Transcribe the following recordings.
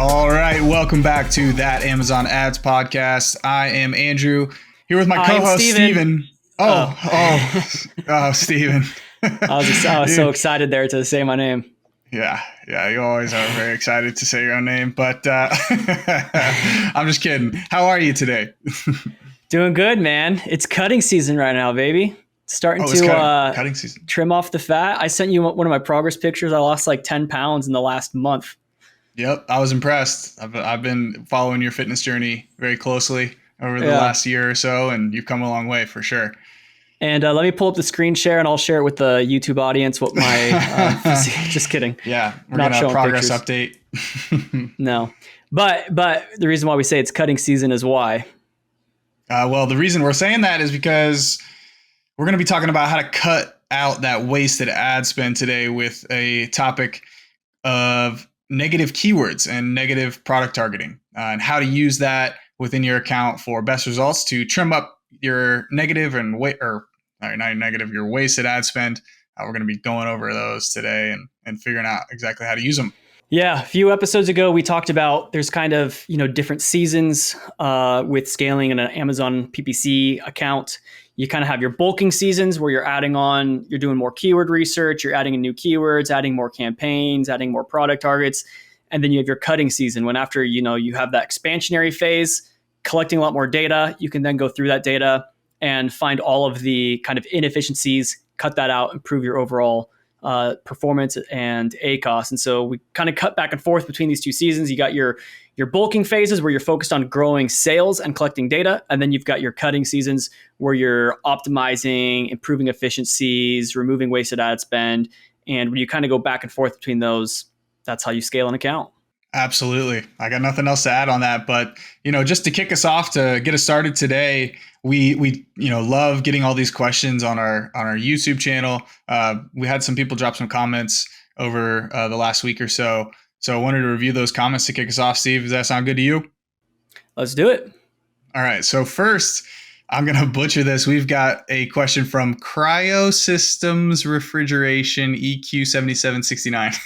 All right, welcome back to That Amazon Ads Podcast. I am Andrew, here with my co-host Steven. Steven. I was so excited there to say my name. Yeah, you always are very excited to say your own name, but I'm just kidding. How are you today? Doing good, man. It's cutting season right now, baby. Starting cutting season. Trim off the fat. I sent you one of my progress pictures. I lost like 10 pounds in the last month. Yep, I was impressed. I've been following your fitness journey very closely over the last year or so, and you've come a long way for sure. And let me pull up the screen share, and I'll share it with the YouTube audience. What my just kidding. Yeah, we're gonna have progress update. No, but the reason why we say it's cutting season is why. Well, the reason we're saying that is because we're going to be talking about how to cut out that wasted ad spend today with a topic of negative keywords and negative product targeting, and how to use that within your account for best results to trim up your negative and your wasted ad spend. We're going to be going over those today and figuring out exactly how to use them. Yeah, a few episodes ago, we talked about there's kind of, different seasons with scaling in an Amazon PPC account. You kind of have your bulking seasons where you're doing more keyword research, you're adding in new keywords, adding more campaigns, adding more product targets. And then you have your cutting season when after, you have that expansionary phase, collecting a lot more data, you can then go through that data and find all of the kind of inefficiencies, cut that out, improve your overall performance and ACoS. And so we kind of cut back and forth between these two seasons. You got your bulking phases where you're focused on growing sales and collecting data. And then you've got your cutting seasons where you're optimizing, improving efficiencies, removing wasted ad spend. And when you kind of go back and forth between those, that's how you scale an account. Absolutely. I got nothing else to add on that, but just to kick us off, to get us started today, we love getting all these questions on our YouTube channel. We had some people drop some comments over the last week or so. So I wanted to review those comments to kick us off. Steve, does that sound good to you? Let's do it. All right. So first, I'm going to butcher this. We've got a question from Cryosystems Refrigeration EQ7769.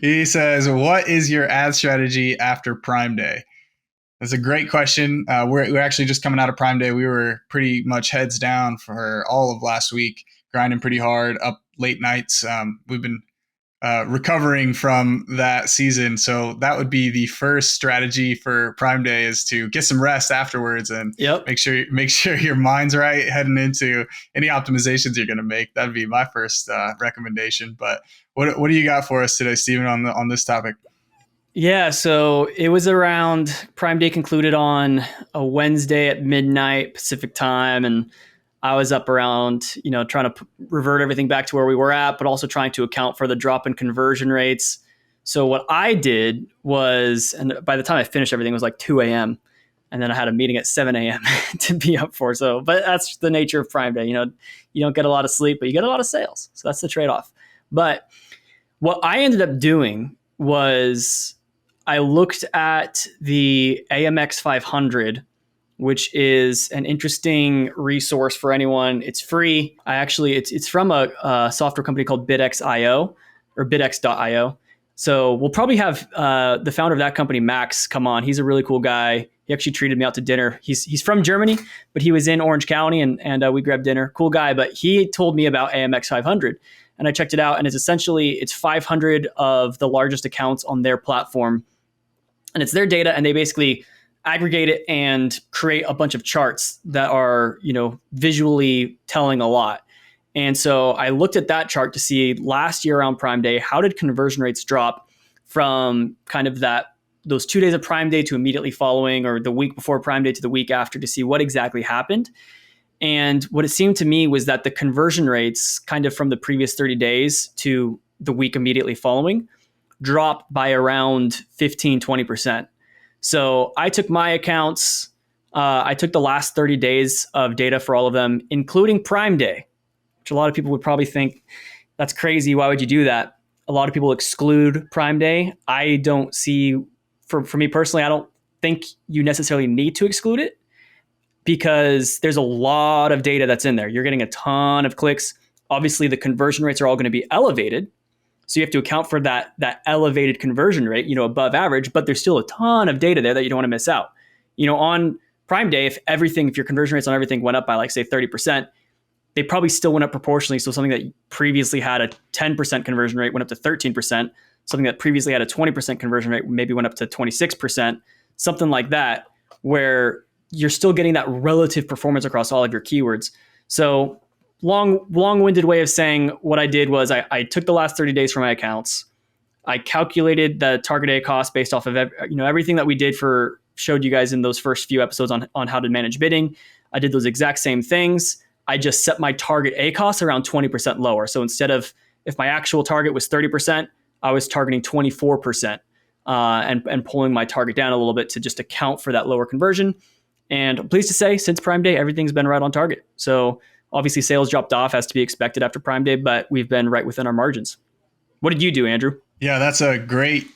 He says, what is your ad strategy after Prime Day? That's a great question. We're actually just coming out of Prime Day. We were pretty much heads down for all of last week, grinding pretty hard, up late nights. We've been recovering from that season. So that would be the first strategy for Prime Day, is to get some rest afterwards and make sure your mind's right heading into any optimizations you're going to make. That'd be my first recommendation. But what do you got for us today, Steven, on this topic? Yeah, so it was around Prime Day concluded on a Wednesday at midnight Pacific time, and I was up around, trying to revert everything back to where we were at, but also trying to account for the drop in conversion rates. So what I did was, and by the time I finished everything, it was like 2 a.m. And then I had a meeting at 7 a.m. to be up for. So, but that's the nature of Prime Day. You don't get a lot of sleep, but you get a lot of sales. So that's the trade-off. But what I ended up doing was I looked at the AMX 500, which is an interesting resource for anyone. It's free. It's from a software company called BidX.io or BidX.io. So we'll probably have the founder of that company, Max, come on. He's a really cool guy. He actually treated me out to dinner. He's from Germany, but he was in Orange County and we grabbed dinner. Cool guy, but he told me about AMX 500. And I checked it out, and it's 500 of the largest accounts on their platform. And it's their data, and they basically aggregate it and create a bunch of charts that are, visually telling a lot. And so I looked at that chart to see last year around Prime Day, how did conversion rates drop from kind of those 2 days of Prime Day to immediately following, or the week before Prime Day to the week after, to see what exactly happened. And what it seemed to me was that the conversion rates kind of from the previous 30 days to the week immediately following dropped by around 15, 20%. So I took my accounts, I took the last 30 days of data for all of them, including Prime Day, which a lot of people would probably think that's crazy. Why would you do that? A lot of people exclude Prime Day. I don't see, for me personally, I don't think you necessarily need to exclude it, because there's a lot of data that's in there. You're getting a ton of clicks. Obviously, the conversion rates are all going to be elevated. So you have to account for that elevated conversion rate, above average, but there's still a ton of data there that you don't want to miss out. On Prime Day, if your conversion rates on everything went up by like say 30%, they probably still went up proportionally. So something that previously had a 10% conversion rate went up to 13%. Something that previously had a 20% conversion rate maybe went up to 26%, something like that, where you're still getting that relative performance across all of your keywords. So long-winded way of saying what I did was I took the last 30 days for my accounts. I calculated the target A cost based off of everything that we showed you guys in those first few episodes on how to manage bidding. I did those exact same things. I just set my target A cost around 20% lower. So instead of, if my actual target was 30%, I was targeting 24%, and pulling my target down a little bit to just account for that lower conversion. And I'm pleased to say, since Prime Day, everything's been right on target. So obviously sales dropped off as to be expected after Prime Day, but we've been right within our margins. What did you do, Andrew? Yeah, that's a great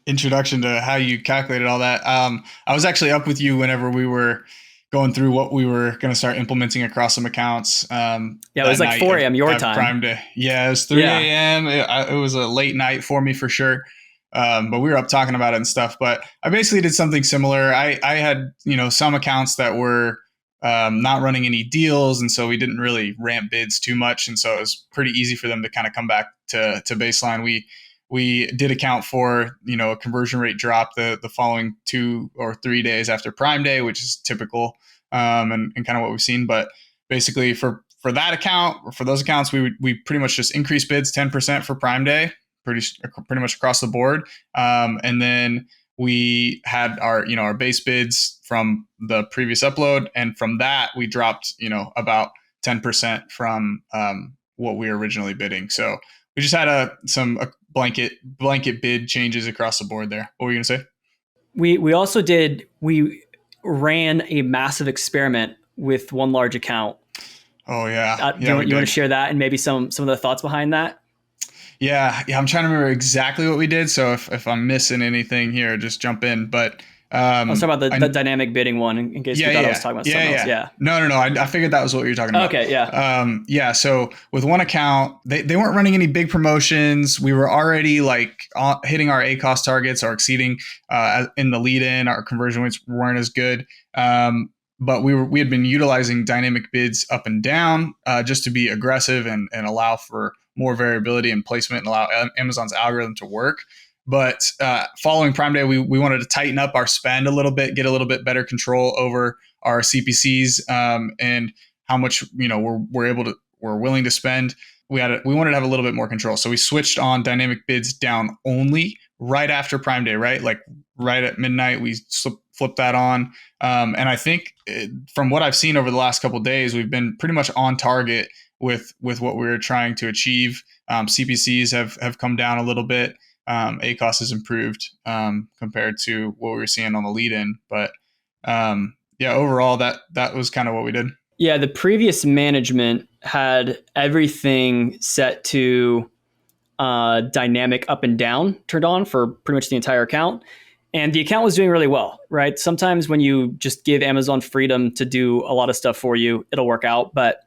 introduction to how you calculated all that. I was actually up with you whenever we were going through what we were going to start implementing across some accounts. Yeah, it was like 4 a.m. your time. Prime Day. Yeah, it was 3 a.m. It was a late night for me for sure. But we were up talking about it and stuff. But I basically did something similar. I had, some accounts that were not running any deals. And so we didn't really ramp bids too much. And so it was pretty easy for them to kind of come back to baseline. We did account for, a conversion rate drop the following 2 or 3 days after Prime Day, which is typical, and kind of what we've seen. But basically for that account, or for those accounts, we pretty much just increased bids 10% for Prime Day, pretty much across the board. And then we had our base bids from the previous upload. And from that, we dropped, about 10% from what we were originally bidding. So we just had some blanket bid changes across the board there. What were you going to say? We ran a massive experiment with one large account. Oh yeah. You want to share that and maybe some of the thoughts behind that? Yeah. I'm trying to remember exactly what we did. So if I'm missing anything here, just jump in. But I was talking about the dynamic bidding one in case you thought I was talking about something else. Yeah. No. I figured that was what you were talking about. Okay. Yeah. So with one account, they weren't running any big promotions. We were already hitting our ACoS targets or exceeding in the lead in. Our conversion rates weren't as good. But we had been utilizing dynamic bids up and down just to be aggressive and allow for more variability in placement and allow Amazon's algorithm to work. But following Prime Day, we wanted to tighten up our spend a little bit, get a little bit better control over our CPCs and how much we're willing to spend. We wanted to have a little bit more control, so we switched on dynamic bids down only right after Prime Day, right? Like right at midnight, we flipped that on. And I think from what I've seen over the last couple of days, we've been pretty much on target with what we were trying to achieve. CPCs have come down a little bit. ACoS has improved compared to what we were seeing on the lead in. But overall, that was kind of what we did. Yeah, the previous management had everything set to dynamic up and down turned on for pretty much the entire account. And the account was doing really well, right? Sometimes when you just give Amazon freedom to do a lot of stuff for you, it'll work out. But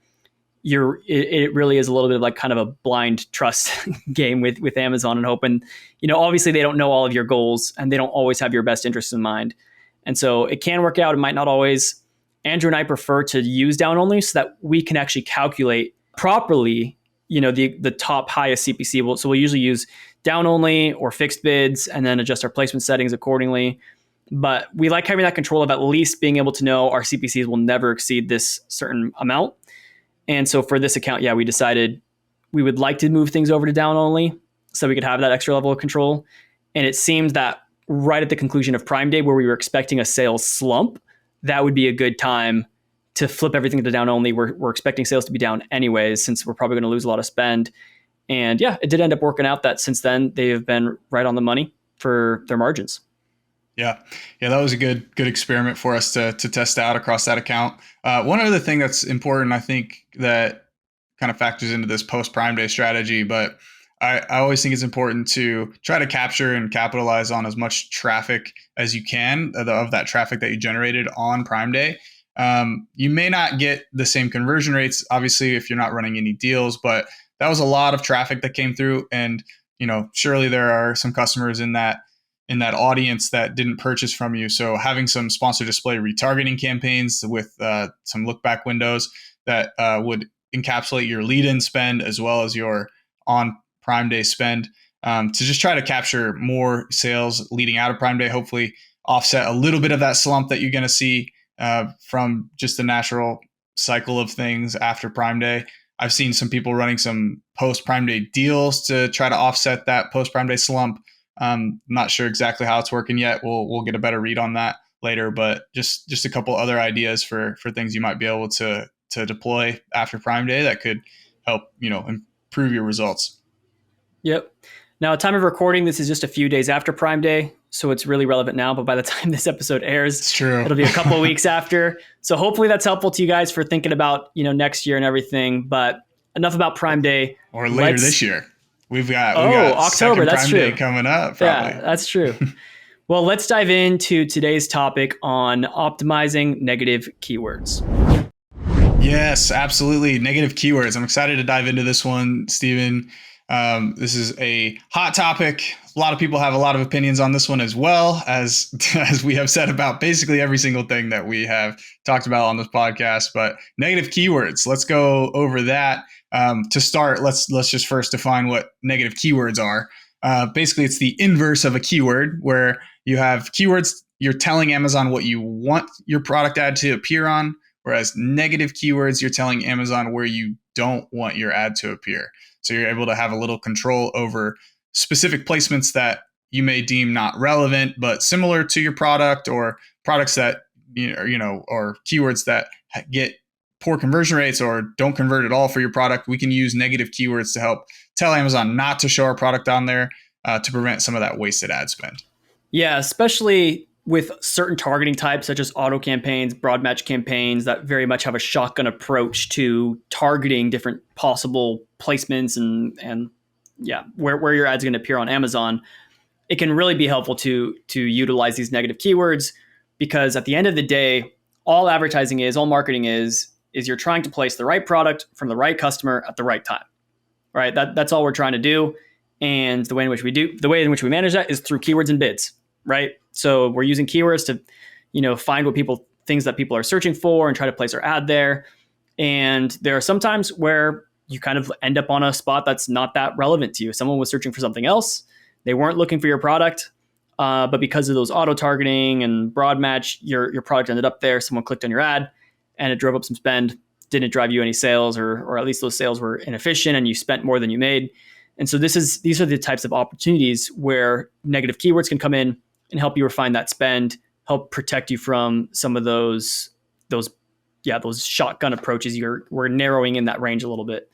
it really is a little bit of like kind of a blind trust game with Amazon and hoping, obviously they don't know all of your goals and they don't always have your best interests in mind. And so it can work out. It might not always. Andrew and I prefer to use down only so that we can actually calculate properly, the top highest CPC. So we'll usually use down only or fixed bids and then adjust our placement settings accordingly. But we like having that control of at least being able to know our CPCs will never exceed this certain amount. And so for this account, we decided we would like to move things over to down only so we could have that extra level of control. And it seemed that right at the conclusion of Prime Day, where we were expecting a sales slump, that would be a good time to flip everything to down only. We're expecting sales to be down anyways, since we're probably going to lose a lot of spend. And it did end up working out that since then they have been right on the money for their margins. Yeah, that was a good experiment for us to test out across that account. One other thing that's important, I think, that kind of factors into this post Prime Day strategy, but I always think it's important to try to capture and capitalize on as much traffic as you can of that traffic that you generated on Prime Day. You may not get the same conversion rates, obviously, if you're not running any deals, but that was a lot of traffic that came through. And, surely there are some customers in that audience that didn't purchase from you. So having some sponsor display retargeting campaigns with some look back windows that would encapsulate your lead in spend as well as your on Prime Day spend, to just try to capture more sales leading out of Prime Day, hopefully offset a little bit of that slump that you're going to see from just the natural cycle of things after Prime Day. I've seen some people running some post Prime Day deals to try to offset that post Prime Day slump. Not sure exactly how it's working yet. We'll get a better read on that later, but just a couple other ideas for things you might be able to deploy after Prime Day that could help, improve your results. Yep. Now, time of recording, this is just a few days after Prime Day, so it's really relevant now. But by the time this episode airs, it's true. It'll be a couple of weeks after. So hopefully that's helpful to you guys for thinking about, next year and everything. But enough about Prime Day. Or later this year. We've got October. That's Prime true. Day coming up. Probably. Yeah, that's true. Well, let's dive into today's topic on optimizing negative keywords. Yes, absolutely. Negative keywords. I'm excited to dive into this one, Steven. This is a hot topic. A lot of people have a lot of opinions on this one as well, as we have said about basically every single thing that we have talked about on this podcast. But negative keywords, let's go over that. To start, let's just first define what negative keywords are. Basically, it's the inverse of a keyword, where you have keywords, you're telling Amazon what you want your product ad to appear on, whereas negative keywords, you're telling Amazon where you don't want your ad to appear. So you're able to have a little control over specific placements that you may deem not relevant, but similar to your product, or products that, or keywords that get poor conversion rates or don't convert at all for your product. We can use negative keywords to help tell Amazon not to show our product on there to prevent some of that wasted ad spend. Yeah, especially with certain targeting types such as auto campaigns, broad match campaigns that very much have a shotgun approach to targeting different possible placements and where your ad's going to appear on Amazon. It can really be helpful to utilize these negative keywords, because at the end of the day, all advertising all marketing is you're trying to place the right product from the right customer at the right time, right? That's all we're trying to do. And the way in which we manage that is through keywords and bids, right? So we're using keywords to, find things that people are searching for and try to place our ad there. And there are some times where you kind of end up on a spot that's not that relevant to you. Someone was searching for something else. They weren't looking for your product, but because of those auto targeting and broad match, your product ended up there. Someone clicked on your ad and it drove up some spend, didn't drive you any sales, or at least those sales were inefficient and you spent more than you made. And so these are the types of opportunities where negative keywords can come in and help you refine that spend, help protect you from some of those shotgun approaches. We're narrowing in that range a little bit.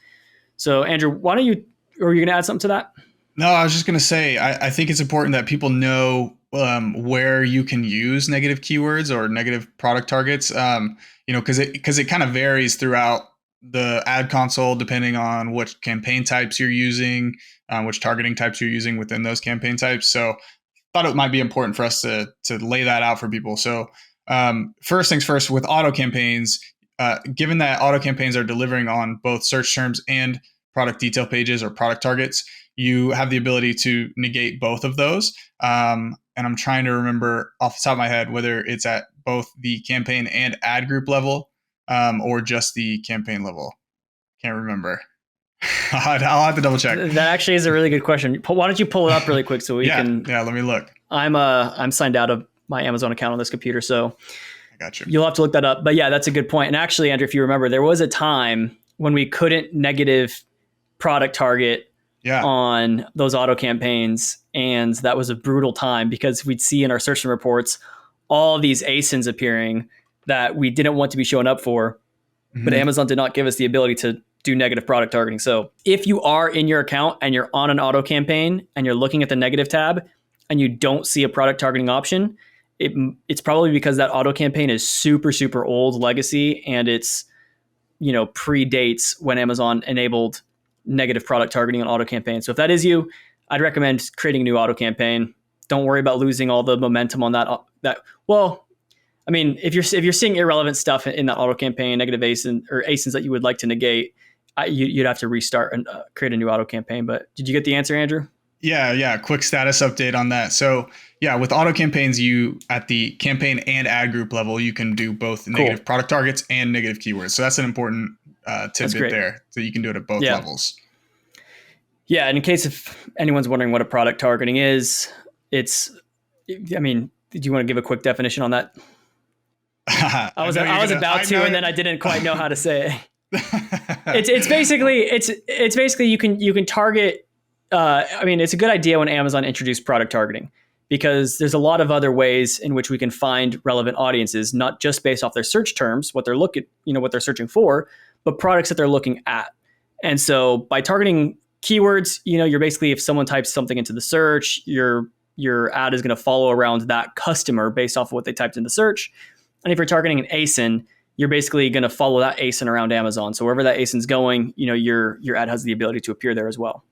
So Andrew, are you going to add something to that? No, I was just going to say, I think it's important that people know where you can use negative keywords or negative product targets, because it kind of varies throughout the ad console depending on what campaign types you're using, which targeting types you're using within those campaign types. So thought it might be important for us to lay that out for people. So first things first, with auto campaigns, given that auto campaigns are delivering on both search terms and product detail pages or product targets, you have the ability to negate both of those. And I'm trying to remember off the top of my head whether it's at both the campaign and ad group level or just the campaign level. Can't remember. I'll have to double check. That actually is a really good question. Why don't you pull it up really quick so we can? Yeah, let me look. I'm signed out of my Amazon account on this computer, so I got you. You'll have to look that up. But yeah, that's a good point. And actually, Andrew, if you remember, there was a time when we couldn't negative product target on those auto campaigns, and that was a brutal time because we'd see in our search reports all these ASINs appearing that we didn't want to be showing up for, but Amazon did not give us the ability to do negative product targeting. So if you are in your account and you're on an auto campaign and you're looking at the negative tab and you don't see a product targeting option, it's probably because that auto campaign is super, super old legacy, and it's, predates when Amazon enabled negative product targeting on auto campaigns. So if that is you, I'd recommend creating a new auto campaign. Don't worry about losing all the momentum on that. Well, I mean, if you're seeing irrelevant stuff in that auto campaign, negative ASIN or ASINs that you would like to negate, you'd have to restart and create a new auto campaign. But did you get the answer, Andrew? Yeah. Quick status update on that. So yeah, with auto campaigns, you at the campaign and ad group level, you can do both negative product targets and negative keywords. So that's an important tidbit there. So you can do it at both levels. Yeah, and in case if anyone's wondering what a product targeting is, I mean, do you want to give a quick definition on that? I was about to, and then I didn't quite know how to say it. It's basically you can target. I mean, it's a good idea when Amazon introduced product targeting, because there's a lot of other ways in which we can find relevant audiences, not just based off their search terms, what they're what they're searching for, but products that they're looking at. And so by targeting keywords, you're basically, if someone types something into the search, your ad is going to follow around that customer based off of what they typed in the search. And if you're targeting an ASIN, you're basically going to follow that ASIN around Amazon. So wherever that ASIN's going, your ad has the ability to appear there as well.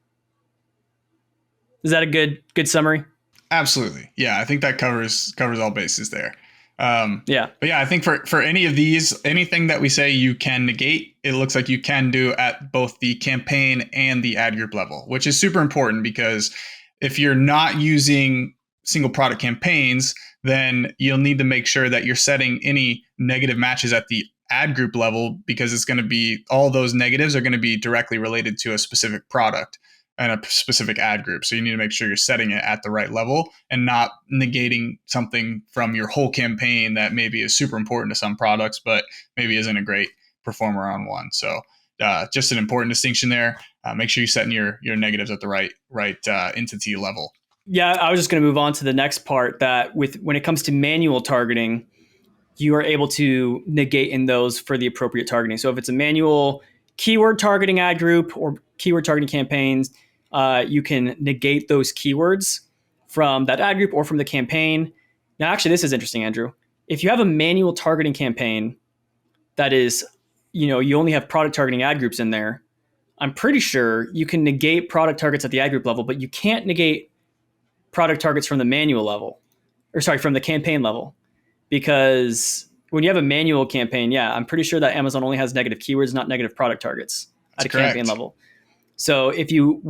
Is that a good summary? Absolutely. Yeah, I think that covers all bases there. But yeah, I think for any of these, anything that we say you can negate, it looks like you can do at both the campaign and the ad group level, which is super important, because if you're not using single product campaigns, then you'll need to make sure that you're setting any negative matches at the ad group level, because it's going to be, all those negatives are going to be directly related to a specific product and a specific ad group. So you need to make sure you're setting it at the right level and not negating something from your whole campaign that maybe is super important to some products, but maybe isn't a great performer on one. So just an important distinction there. Make sure you're setting your negatives at the right entity level. Yeah, I was just going to move on to the next part, that when it comes to manual targeting, you are able to negate in those for the appropriate targeting. So if it's a manual keyword targeting ad group or keyword targeting campaigns, you can negate those keywords from that ad group or from the campaign. Now, actually, this is interesting, Andrew. If you have a manual targeting campaign that is, you only have product targeting ad groups in there, I'm pretty sure you can negate product targets at the ad group level, but you can't negate product targets from the manual level, from the campaign level. Because when you have a manual campaign, I'm pretty sure that Amazon only has negative keywords, not negative product targets at a campaign level. So if you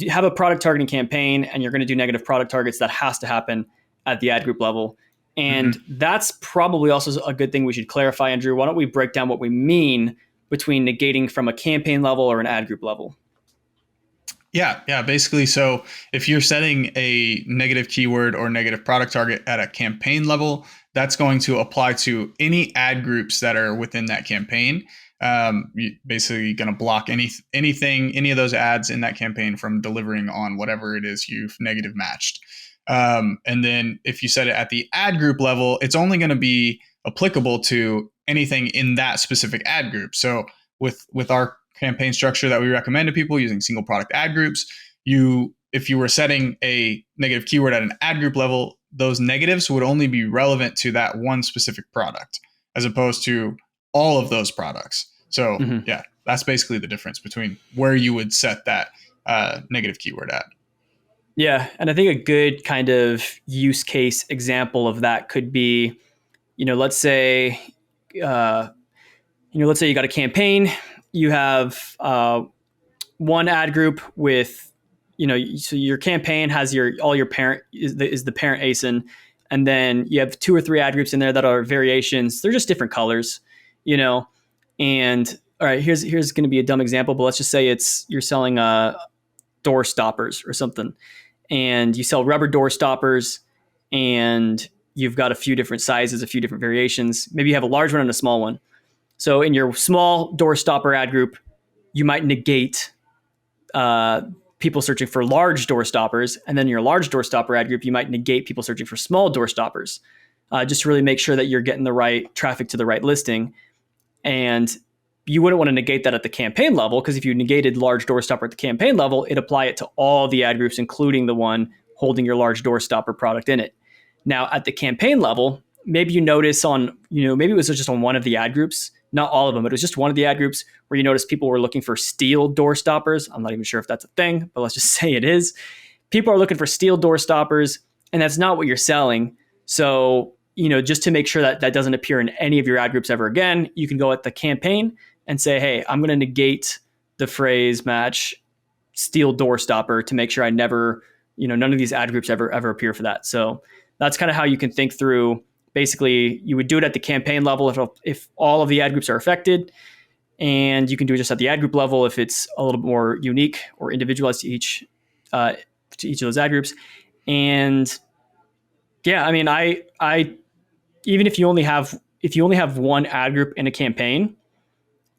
have a product targeting campaign and you're going to do negative product targets, that has to happen at the ad group level. And that's probably also a good thing we should clarify, Andrew. Why don't we break down what we mean between negating from a campaign level or an ad group level? Yeah. Basically, so if you're setting a negative keyword or negative product target at a campaign level, that's going to apply to any ad groups that are within that campaign. You're basically going to block any of those ads in that campaign from delivering on whatever it is you've negative matched. And then if you set it at the ad group level, it's only going to be applicable to anything in that specific ad group. So with our campaign structure that we recommend to people using single product ad groups, if you were setting a negative keyword at an ad group level, those negatives would only be relevant to that one specific product, as opposed to all of those products. So that's basically the difference between where you would set that negative keyword at. Yeah, and I think a good kind of use case example of that could be, let's say you got a campaign. You have one ad group with, so your campaign has all your parent is the parent ASIN, and then you have 2 or 3 ad groups in there that are variations. They're just different colors, And all right, here's going to be a dumb example, but let's just say you're selling door stoppers or something, and you sell rubber door stoppers, and you've got a few different sizes, a few different variations. Maybe you have a large one and a small one. So in your small door stopper ad group, you might negate people searching for large door stoppers. And then in your large door stopper ad group, you might negate people searching for small door stoppers, just to really make sure that you're getting the right traffic to the right listing. And you wouldn't want to negate that at the campaign level, because if you negated large door stopper at the campaign level, it'd apply it to all the ad groups, including the one holding your large door stopper product in it. Now, at the campaign level, maybe you notice maybe it was just on one of the ad groups, not all of them, but it was just one of the ad groups where you notice people were looking for steel door stoppers. I'm not even sure if that's a thing, but let's just say it is. People are looking for steel door stoppers, and that's not what you're selling. So, just to make sure that that doesn't appear in any of your ad groups ever again, you can go at the campaign and say, hey, I'm going to negate the phrase match steel door stopper to make sure I never, none of these ad groups ever appear for that. So that's kind of how you can think through. Basically, you would do it at the campaign level if all of the ad groups are affected, and you can do it just at the ad group level if it's a little more unique or individualized to each of those ad groups. And yeah, I mean, I even if you only have one ad group in a campaign,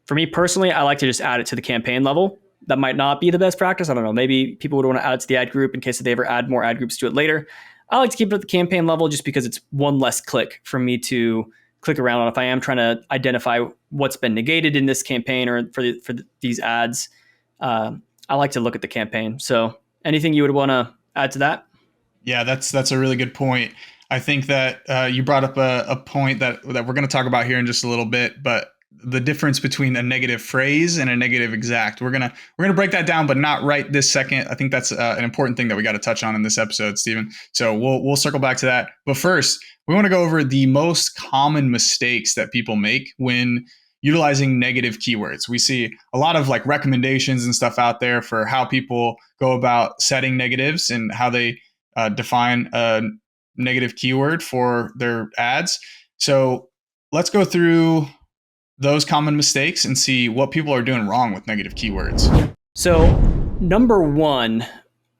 for me personally, I like to just add it to the campaign level. That might not be the best practice. I don't know. Maybe people would want to add it to the ad group in case they ever add more ad groups to it later. I like to keep it at the campaign level just because it's one less click for me to click around on if I am trying to identify what's been negated in this campaign or for these ads. I like to look at the campaign. So anything you would want to add to that? Yeah, that's a really good point. I think that you brought up a point that we're going to talk about here in just a little bit, but the difference between a negative phrase and a negative exact. We're gonna break that down, but not right this second. I think that's an important thing that we got to touch on in this episode, Stephen. So we'll circle back to that. But first, we want to go over the most common mistakes that people make when utilizing negative keywords. We see a lot of like recommendations and stuff out there for how people go about setting negatives and how they define a negative keyword for their ads. So let's go through those common mistakes and see what people are doing wrong with negative keywords. So number one,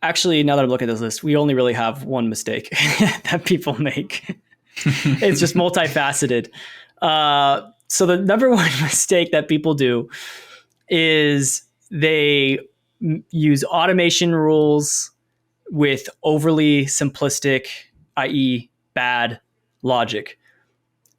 actually, now that I'm looking at this list, we only really have one mistake that people make. It's just multifaceted. So the number one mistake that people do is they use automation rules with overly simplistic, i.e. bad logic.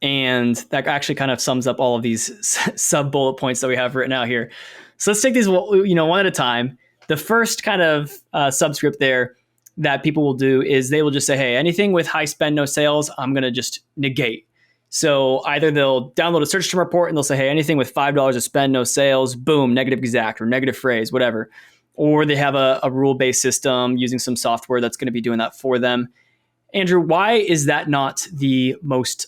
And that actually kind of sums up all of these sub bullet points that we have written out here. So let's take these, one at a time. The first kind of subscript there that people will do is they will just say, hey, anything with high spend, no sales, I'm going to just negate. So either they'll download a search term report and they'll say, hey, anything with $5 of spend, no sales, boom, negative exact or negative phrase, whatever. Or they have a rule-based system using some software that's going to be doing that for them. Andrew, why is that not the most...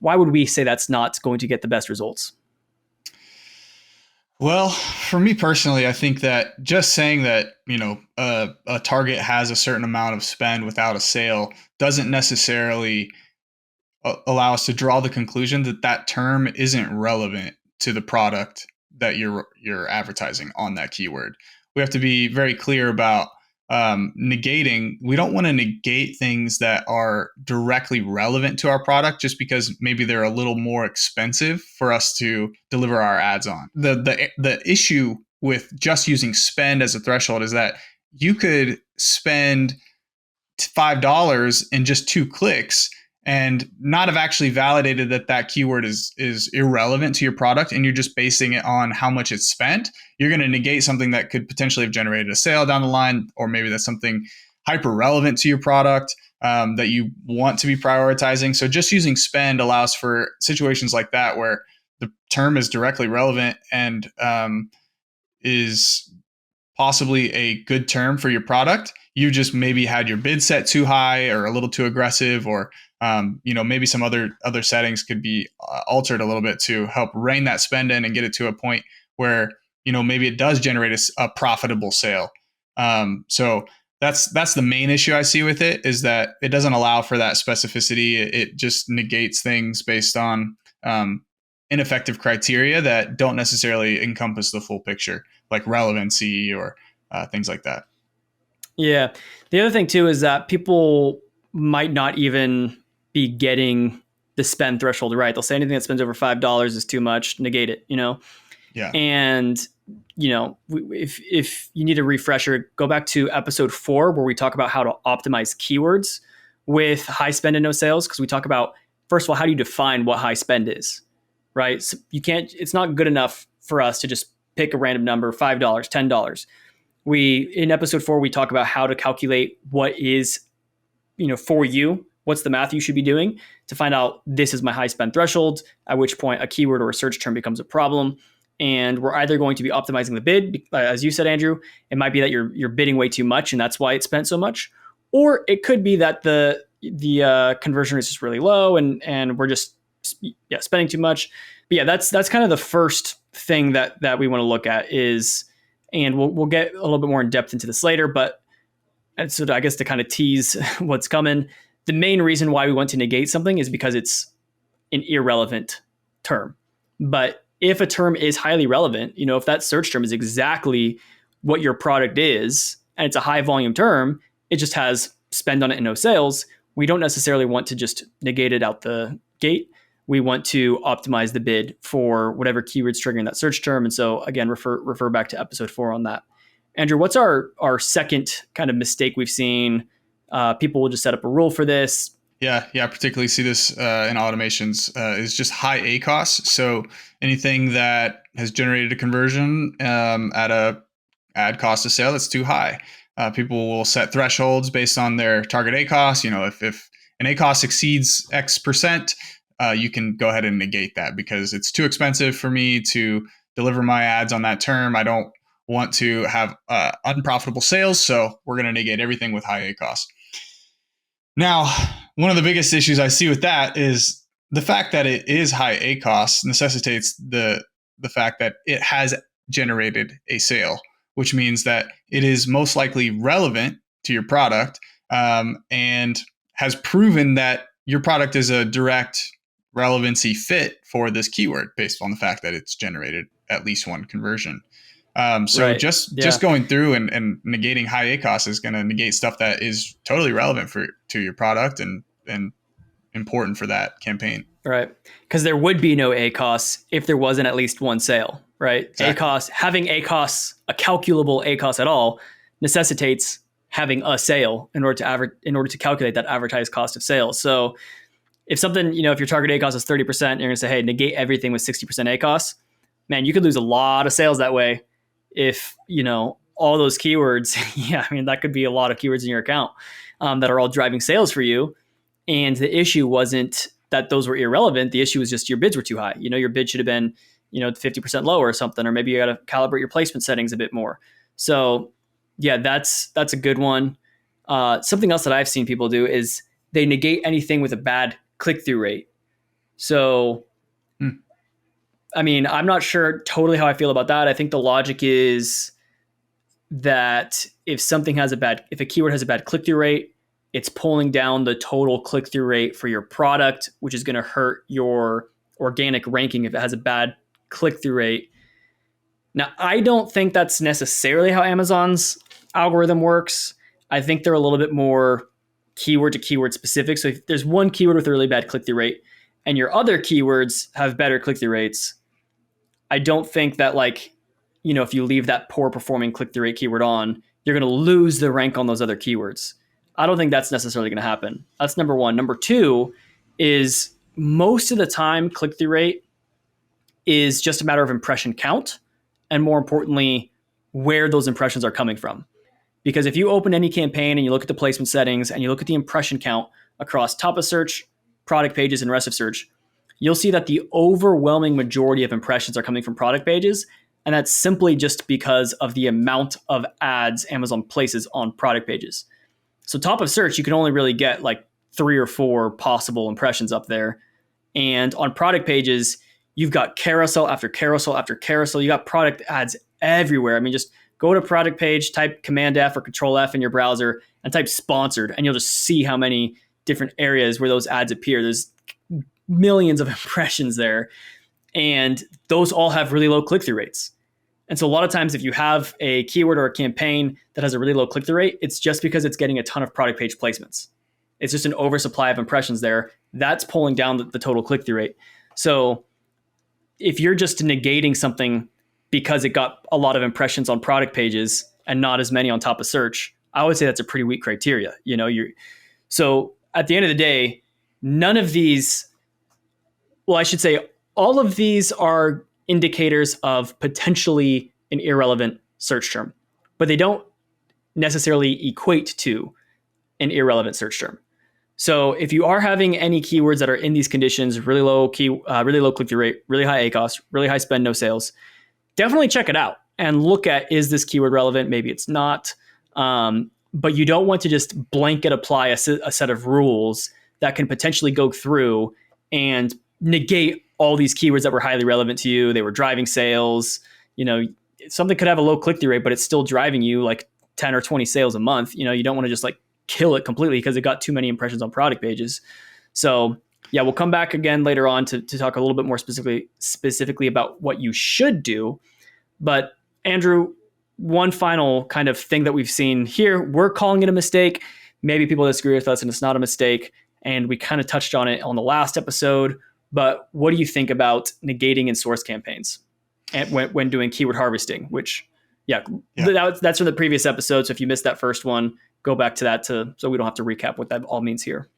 Why would we say that's not going to get the best results? Well, for me personally, I think that just saying that, a target has a certain amount of spend without a sale doesn't necessarily allow us to draw the conclusion that that term isn't relevant to the product that you're advertising on that keyword. We have to be very clear about negating. We don't want to negate things that are directly relevant to our product just because maybe they're a little more expensive for us to deliver our ads on. The issue with just using spend as a threshold is that you could spend $5 in just 2 clicks and not have actually validated that that keyword is irrelevant to your product, and you're just basing it on how much it's spent. You're going to negate something that could potentially have generated a sale down the line, or maybe that's something hyper relevant to your product that you want to be prioritizing. So just using spend allows for situations like that where the term is directly relevant and is possibly a good term for your product. You just maybe had your bid set too high or a little too aggressive, or maybe some other settings could be altered a little bit to help rein that spend in and get it to a point where maybe it does generate a profitable sale. So that's the main issue I see with it, is that it doesn't allow for that specificity. It just negates things based on ineffective criteria that don't necessarily encompass the full picture, like relevancy or things like that. Yeah. The other thing too is that people might not even be getting the spend threshold right. They'll say anything that spends over $5 is too much, negate it, Yeah. And, if you need a refresher, go back to episode 4 where we talk about how to optimize keywords with high spend and no sales. Because we talk about, first of all, how do you define what high spend is, right? So it's not good enough for us to just pick a random number, $5, $10. In episode 4, we talk about how to calculate what is, for you, what's the math you should be doing to find out this is my high spend threshold, at which point a keyword or a search term becomes a problem. And we're either going to be optimizing the bid, as you said, Andrew, it might be that you're bidding way too much and that's why it spent so much. Or it could be that the conversion rate is just really low and we're just spending too much. But yeah, that's kind of the first thing that we want to look at is, and we'll get a little bit more in depth into this later, but and so I guess to kind of tease what's coming, the main reason why we want to negate something is because it's an irrelevant term. But if a term is highly relevant, if that search term is exactly what your product is, and it's a high volume term, it just has spend on it and no sales, we don't necessarily want to just negate it out the gate. We want to optimize the bid for whatever keyword's triggering that search term. And so again, refer back to episode 4 on that. Andrew, what's our second kind of mistake we've seen? People will just set up a rule for this. Yeah. Particularly see this in automations is just high ACoS. So anything that has generated a conversion at a ad cost of sale that's too high. People will set thresholds based on their target ACoS. If an ACoS exceeds X percent, you can go ahead and negate that because it's too expensive for me to deliver my ads on that term. I don't want to have unprofitable sales, so we're going to negate everything with high ACoS. Now, one of the biggest issues I see with that is the fact that it is high ACoS necessitates the fact that it has generated a sale, which means that it is most likely relevant to your product and has proven that your product is a direct relevancy fit for this keyword based on the fact that it's generated at least one conversion. So just going through and negating high ACoS is going to negate stuff that is totally relevant to your product and important for that campaign. Right. Because there would be no ACoS if there wasn't at least one sale, right? Exactly. Having ACoS, a calculable ACoS at all, necessitates having a sale in order to calculate that advertised cost of sales. So if something, if your target ACoS is 30%, you're going to say, hey, negate everything with 60% ACoS. Man, you could lose a lot of sales that way. If, all those keywords, that could be a lot of keywords in your account that are all driving sales for you. And the issue wasn't that those were irrelevant. The issue was just your bids were too high. Your bid should have been, 50% lower or something, or maybe you got to calibrate your placement settings a bit more. So yeah, that's a good one. Something else that I've seen people do is they negate anything with a bad click-through rate. So I'm not sure totally how I feel about that. I think the logic is that if a keyword has a bad click-through rate, it's pulling down the total click-through rate for your product, which is going to hurt your organic ranking if it has a bad click-through rate. Now, I don't think that's necessarily how Amazon's algorithm works. I think they're a little bit more keyword to keyword specific. So if there's one keyword with a really bad click-through rate and your other keywords have better click-through rates, I don't think that if you leave that poor performing click-through rate keyword on, you're going to lose the rank on those other keywords. I don't think that's necessarily going to happen. That's number one. Number two is most of the time click-through rate is just a matter of impression count, and more importantly, where those impressions are coming from. Because if you open any campaign and you look at the placement settings and you look at the impression count across top of search, product pages, and rest of search, you'll see that the overwhelming majority of impressions are coming from product pages. And that's simply just because of the amount of ads Amazon places on product pages. So top of search, you can only really get 3 or 4 possible impressions up there. And on product pages, you've got carousel after carousel after carousel. You got product ads everywhere. Just go to product page, type Command F or Control F in your browser and type sponsored, and you'll just see how many different areas where those ads appear. There's millions of impressions there. And those all have really low click-through rates. And so a lot of times if you have a keyword or a campaign that has a really low click-through rate, it's just because it's getting a ton of product page placements. It's just an oversupply of impressions there. That's pulling down the total click-through rate. So if you're just negating something because it got a lot of impressions on product pages and not as many on top of search, I would say that's a pretty weak criteria. So at the end of the day, none of these, well, I should say all of these are indicators of potentially an irrelevant search term, but they don't necessarily equate to an irrelevant search term. So if you are having any keywords that are in these conditions, really low click-through rate, really high ACoS, really high spend, no sales, definitely check it out and look at, is this keyword relevant? Maybe it's not. But you don't want to just blanket apply a set of rules that can potentially go through and negate all these keywords that were highly relevant to you. They were driving sales. Something could have a low click-through rate, but it's still driving you like 10 or 20 sales a month. You don't want to just like kill it completely because it got too many impressions on product pages. So yeah, we'll come back again later on to talk a little bit more specifically about what you should do. But Andrew, one final kind of thing that we've seen here, we're calling it a mistake. Maybe people disagree with us and it's not a mistake. And we kind of touched on it on the last episode. But what do you think about negating in source campaigns and when doing keyword harvesting? Which, that's from the previous episode. So if you missed that first one, go back to that so we don't have to recap what that all means here.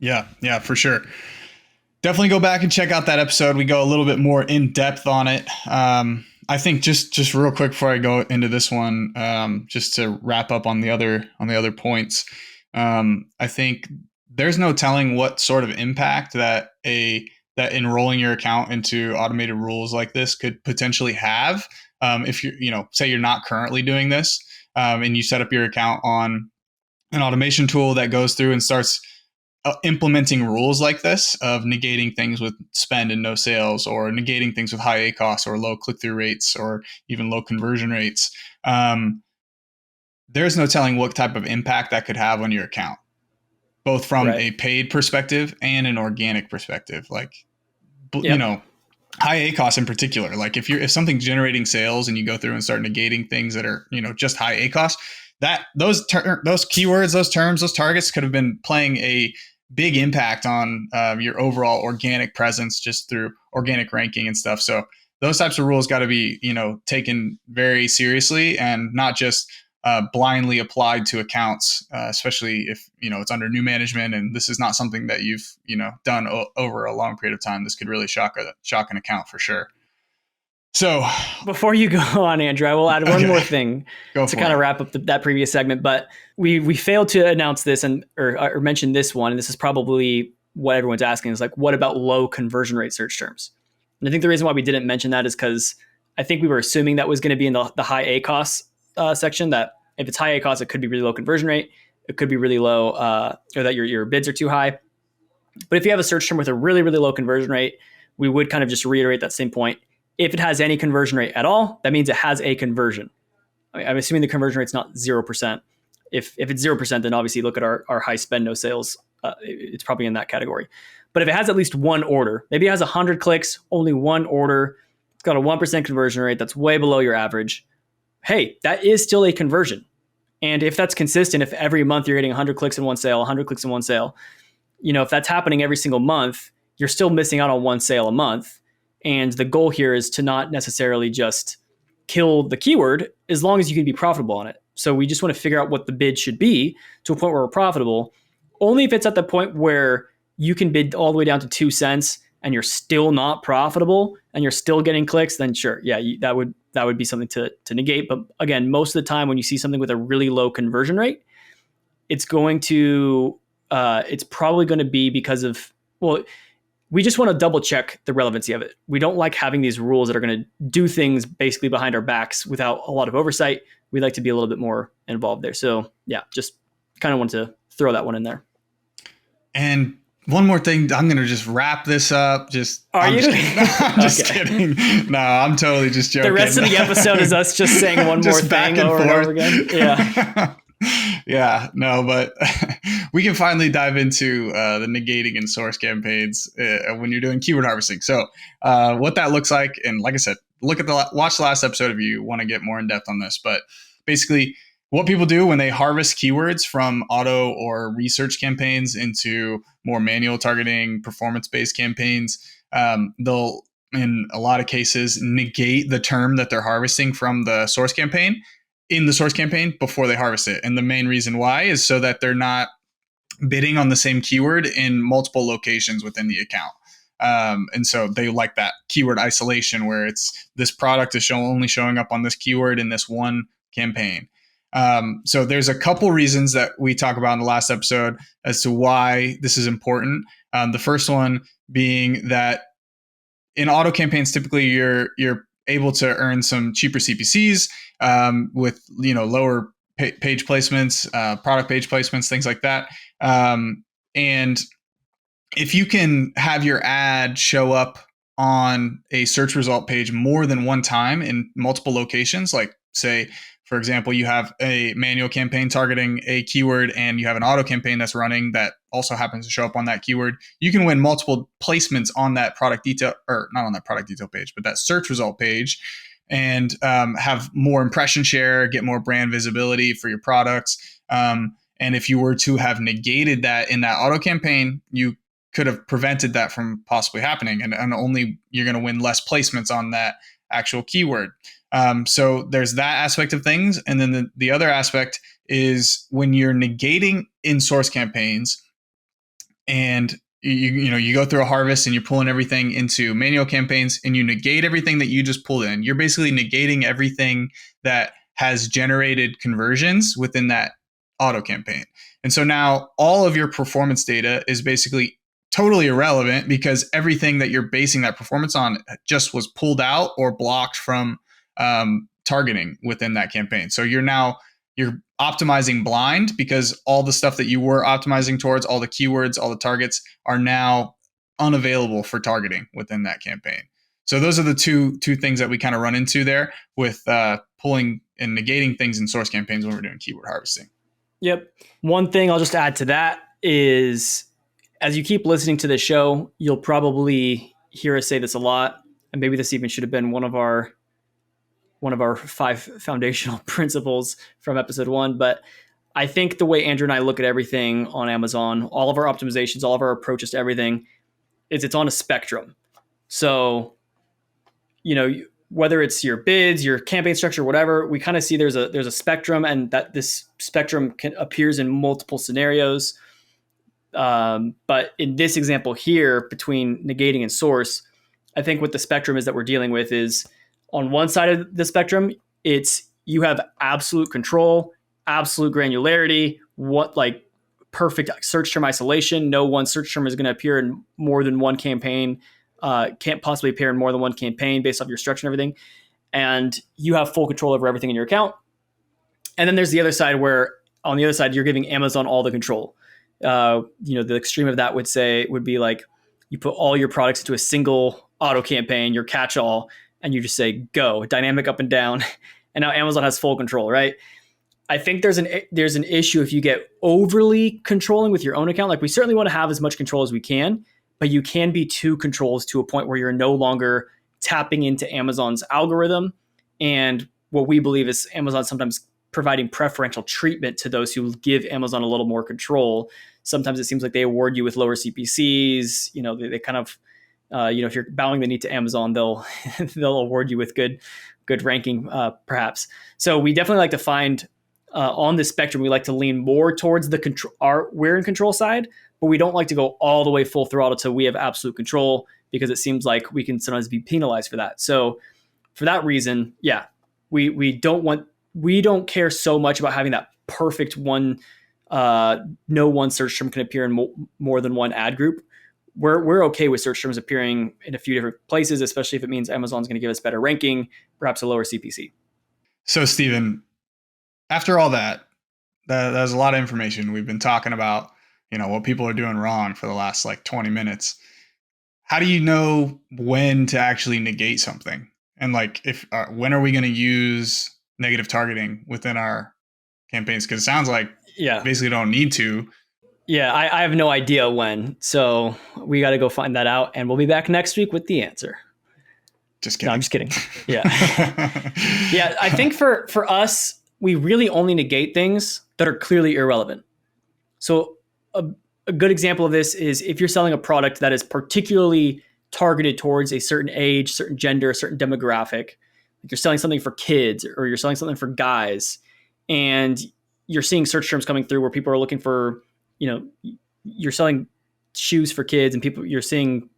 Yeah, for sure. Definitely go back and check out that episode. We go a little bit more in depth on it. I think just real quick before I go into this one, just to wrap up on the other points, I think there's no telling what sort of impact that enrolling your account into automated rules like this could potentially have. If say you're not currently doing this, and you set up your account on an automation tool that goes through and starts implementing rules like this of negating things with spend and no sales, or negating things with high ACoS or low click-through rates, or even low conversion rates. There's no telling what type of impact that could have on your account, both from a paid perspective and an organic perspective. Like, high ACoS in particular. Like if something's generating sales and you go through and start negating things that are, just high ACoS, that those keywords, those terms, those targets could have been playing a big impact on your overall organic presence just through organic ranking and stuff. So those types of rules got to be, taken very seriously and not just blindly applied to accounts, especially if, it's under new management and this is not something that you've, done over a long period of time. This could really shock an account for sure. So before you go on, Andrew, I will add one more thing to kind of wrap up that previous segment. But we failed to announce this or mention this one. And this is probably what everyone's asking is like, what about low conversion rate search terms? And I think the reason why we didn't mention that is because I think we were assuming that was going to be in the high ACoS section, that if it's high ACoS, it could be really low conversion rate. It could be really low, or that your bids are too high. But if you have a search term with a really, really low conversion rate, we would kind of just reiterate that same point. If it has any conversion rate at all, that means it has a conversion. I'm assuming the conversion rate's not 0%. If it's 0%, then obviously look at our high spend, no sales. It's probably in that category. But if it has at least one order, maybe it has 100 clicks, only one order, it's got a 1% conversion rate, that's way below your average. Hey, that is still a conversion. And if that's consistent, if every month you're getting 100 clicks in one sale, 100 clicks in one sale, if that's happening every single month, you're still missing out on one sale a month. And the goal here is to not necessarily just kill the keyword as long as you can be profitable on it. So we just want to figure out what the bid should be to a point where we're profitable. Only if it's at the point where you can bid all the way down to 2 cents and you're still not profitable and you're still getting clicks, then sure, yeah, that would be something to negate. But again, most of the time when you see something with a really low conversion rate, it's probably going to be because of, we just want to double check the relevancy of it. We don't like having these rules that are going to do things basically behind our backs without a lot of oversight. We like to be a little bit more involved there. So yeah, just kind of want to throw that one in there. And one more thing, I'm going to just wrap this up. I'm just kidding. No, I'm totally just joking. The rest of the episode is us just saying one more thing over and over again. Yeah. Yeah, no, but we can finally dive into the negating and source campaigns when you're doing keyword harvesting. So what that looks like, and like I said, watch the last episode if you want to get more in depth on this. But basically, what people do when they harvest keywords from auto or research campaigns into more manual targeting, performance-based campaigns, they'll, in a lot of cases, negate the term that they're harvesting from the source campaign in the source campaign before they harvest it. And the main reason why is so that they're not bidding on the same keyword in multiple locations within the account. And so they like that keyword isolation where it's this product is only showing up on this keyword in this one campaign. So there's a couple reasons that we talk about in the last episode as to why this is important. The first one being that in auto campaigns, typically you're able to earn some cheaper CPCs with lower page placements, product page placements, things like that. And if you can have your ad show up on a search result page more than one time in multiple locations, like say, for example, you have a manual campaign targeting a keyword and you have an auto campaign that's running that also happens to show up on that keyword, you can win multiple placements on that product detail, or not on that product detail page, but that search result page, and have more impression share, get more brand visibility for your products. And if you were to have negated that in that auto campaign, you could have prevented that from possibly happening. And only you're going to win less placements on that actual keyword. So there's that aspect of things. And then the other aspect is when you're negating in source campaigns and you go through a harvest and you're pulling everything into manual campaigns and you negate everything that you just pulled in. You're basically negating everything that has generated conversions within that auto campaign. And so now all of your performance data is basically totally irrelevant because everything that you're basing that performance on just was pulled out or blocked from targeting within that campaign. So you're optimizing blind because all the stuff that you were optimizing towards, all the keywords, all the targets are now unavailable for targeting within that campaign. So those are the two things that we kind of run into there with pulling and negating things in source campaigns when we're doing keyword harvesting. Yep. One thing I'll just add to that is as you keep listening to the show, you'll probably hear us say this a lot. And maybe this even should have been one of our 5 foundational principles from episode 1. But I think the way Andrew and I look at everything on Amazon, all of our optimizations, all of our approaches to everything, is it's on a spectrum. So, whether it's your bids, your campaign structure, whatever, we kind of see there's a spectrum, and that this spectrum appears in multiple scenarios. But in this example here, between negating and source, I think what the spectrum is that we're dealing with is on one side of the spectrum, it's you have absolute control, absolute granularity, perfect search term isolation. No one search term is going to appear in more than one campaign. Can't possibly appear in more than one campaign based off your structure and everything. And you have full control over everything in your account. And then there's the other side where on the other side, you're giving Amazon all the control. The extreme of that would be like you put all your products into a single auto campaign, your catch-all, and you just say, go, dynamic up and down. And now Amazon has full control, right? I think there's an issue if you get overly controlling with your own account. Like we certainly want to have as much control as we can, but you can be too controls to a point where you're no longer tapping into Amazon's algorithm. And what we believe is Amazon sometimes providing preferential treatment to those who give Amazon a little more control. Sometimes it seems like they award you with lower CPCs. They kind of, if you're bowing the knee to Amazon, they'll award you with good ranking, perhaps. So we definitely like to find on the spectrum, we like to lean more towards the control. We're in control side, but we don't like to go all the way full throttle till we have absolute control because it seems like we can sometimes be penalized for that. So for that reason, yeah, we don't care so much about having that perfect one. No one search term can appear in more than one ad group. We're okay with search terms appearing in a few different places, especially if it means Amazon's going to give us better ranking, perhaps a lower CPC. So, Stephen, after all that was a lot of information. We've been talking about, what people are doing wrong for the last 20 minutes. How do you know when to actually negate something? And when are we going to use negative targeting within our campaigns? Because it sounds like basically don't need to. Yeah, I have no idea when. So we got to go find that out. And we'll be back next week with the answer. Just kidding. No, I'm just kidding. Yeah. Yeah, I think for us, we really only negate things that are clearly irrelevant. So a good example of this is if you're selling a product that is particularly targeted towards a certain age, certain gender, a certain demographic, like you're selling something for kids or you're selling something for guys, and you're seeing search terms coming through where people are looking for, you're selling shoes for kids and you're seeing,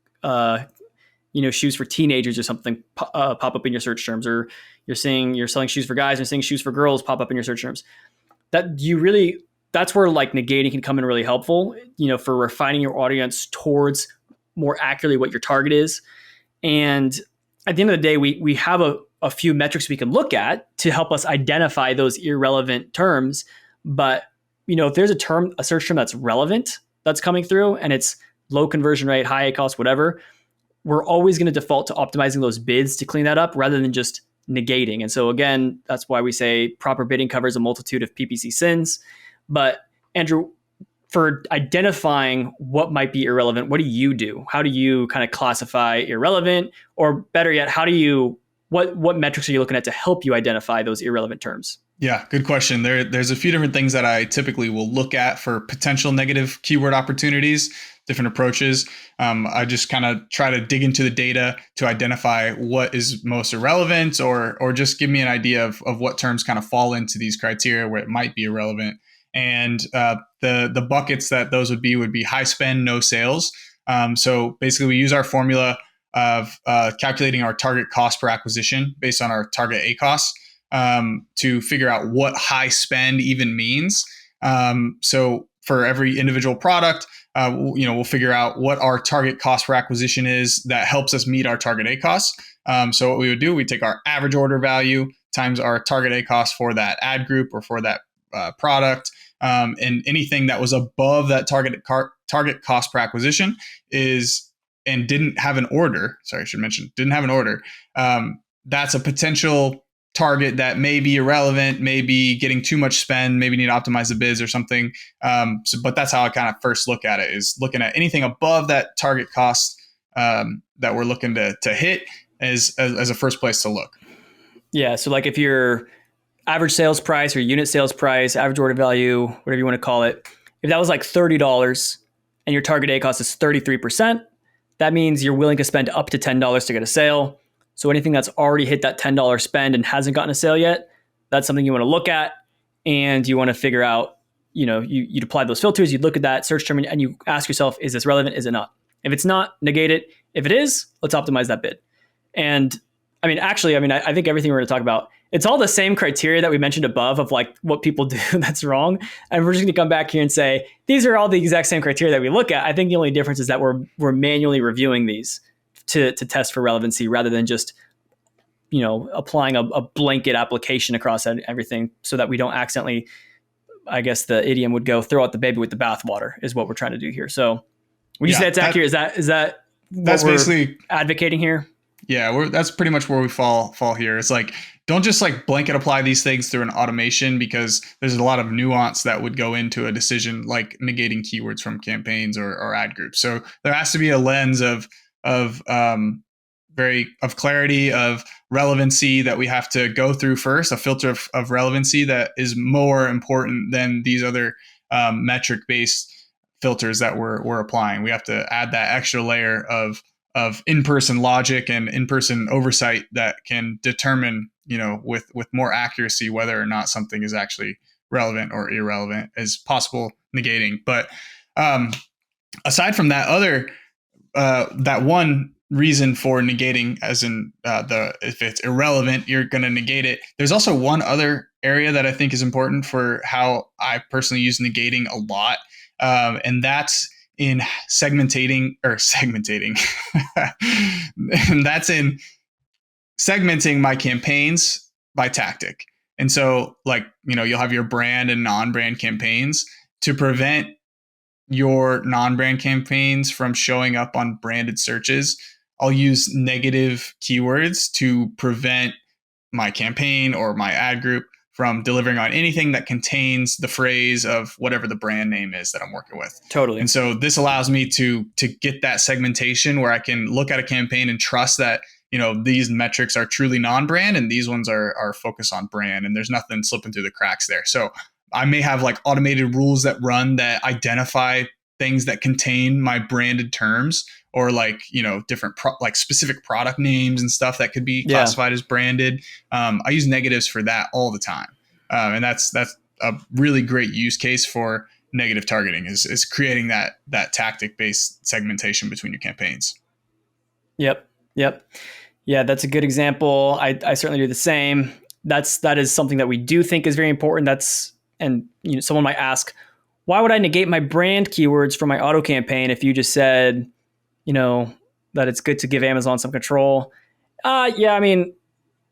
shoes for teenagers or something pop up in your search terms, or you're selling shoes for guys and seeing shoes for girls pop up in your search terms. That's where negating can come in really helpful, for refining your audience towards more accurately what your target is. And at the end of the day, we have a few metrics we can look at to help us identify those irrelevant terms. But, if there's a search term that's relevant, that's coming through and it's low conversion rate, high cost, whatever, we're always going to default to optimizing those bids to clean that up rather than just negating. And so again, that's why we say proper bidding covers a multitude of PPC sins. But Andrew, for identifying what might be irrelevant, what do you do? How do you kind of classify irrelevant? Or better yet, what metrics are you looking at to help you identify those irrelevant terms? Yeah, good question. There's a few different things that I typically will look at for potential negative keyword opportunities, different approaches. I just kind of try to dig into the data to identify what is most irrelevant, or just give me an idea of what terms kind of fall into these criteria where it might be irrelevant. And the buckets that those would be high spend, no sales. So basically, we use our formula of calculating our target cost per acquisition based on our target ACoS, to figure out what high spend even means. So for every individual product, we'll figure out what our target cost per acquisition is that helps us meet our target ACoS. So what we would do, we take our average order value times our target ACoS for that ad group or for that product, and anything that was above that target cost per acquisition and didn't have an order. Sorry, I should mention didn't have an order. That's a potential target that may be irrelevant, may be getting too much spend, maybe need to optimize the bids or something. But that's how I kind of first look at it, is looking at anything above that target cost that we're looking to hit as a first place to look. Yeah. So like if your average sales price or unit sales price, average order value, whatever you want to call it, if that was like $30 and your target ACoS is 33%, that means you're willing to spend up to $10 to get a sale. So anything that's already hit that $10 spend and hasn't gotten a sale yet, that's something you want to look at, and you want to figure out, you'd apply those filters, you'd look at that search term, and you ask yourself, is this relevant? Is it not? If it's not, negate it. If it is, let's optimize that bid. And I think everything we're going to talk about, it's all the same criteria that we mentioned above of like what people do that's wrong. And we're just going to come back here and say, these are all the exact same criteria that we look at. I think the only difference is that we're manually reviewing these to test for relevancy rather than just, applying a blanket application across everything so that we don't accidentally, I guess the idiom would go, throw out the baby with the bathwater is what we're trying to do here. So would you say that's accurate? Is that that's basically advocating here? Yeah, that's pretty much where we fall here. It's like, don't just like blanket apply these things through an automation, because there's a lot of nuance that would go into a decision like negating keywords from campaigns or ad groups. So there has to be a lens of clarity, of relevancy that we have to go through first, a filter of relevancy that is more important than these other metric-based filters that we're applying. We have to add that extra layer of in-person logic and in-person oversight that can determine, with more accuracy whether or not something is actually relevant or irrelevant as possible negating. But aside from that that one reason for negating, as in if it's irrelevant, you're going to negate it. There's also one other area that I think is important for how I personally use negating a lot, and that's in segmenting. And that's in segmenting my campaigns by tactic. And so you'll have your brand and non-brand campaigns. To prevent your non-brand campaigns from showing up on branded searches, I'll use negative keywords to prevent my campaign or my ad group from delivering on anything that contains the phrase of whatever the brand name is that I'm working with. Totally. And so this allows me to get that segmentation where I can look at a campaign and trust that, these metrics are truly non-brand and these ones are focused on brand, and there's nothing slipping through the cracks there. So I may have like automated rules that run that identify things that contain my branded terms, or different specific product names and stuff that could be classified as branded. I use negatives for that all the time. And that's a really great use case for negative targeting, is creating that tactic based segmentation between your campaigns. Yep. Yeah, that's a good example. I certainly do the same. That is something that we do think is very important. Someone might ask, why would I negate my brand keywords from my auto campaign if you just said, that it's good to give Amazon some control? Maybe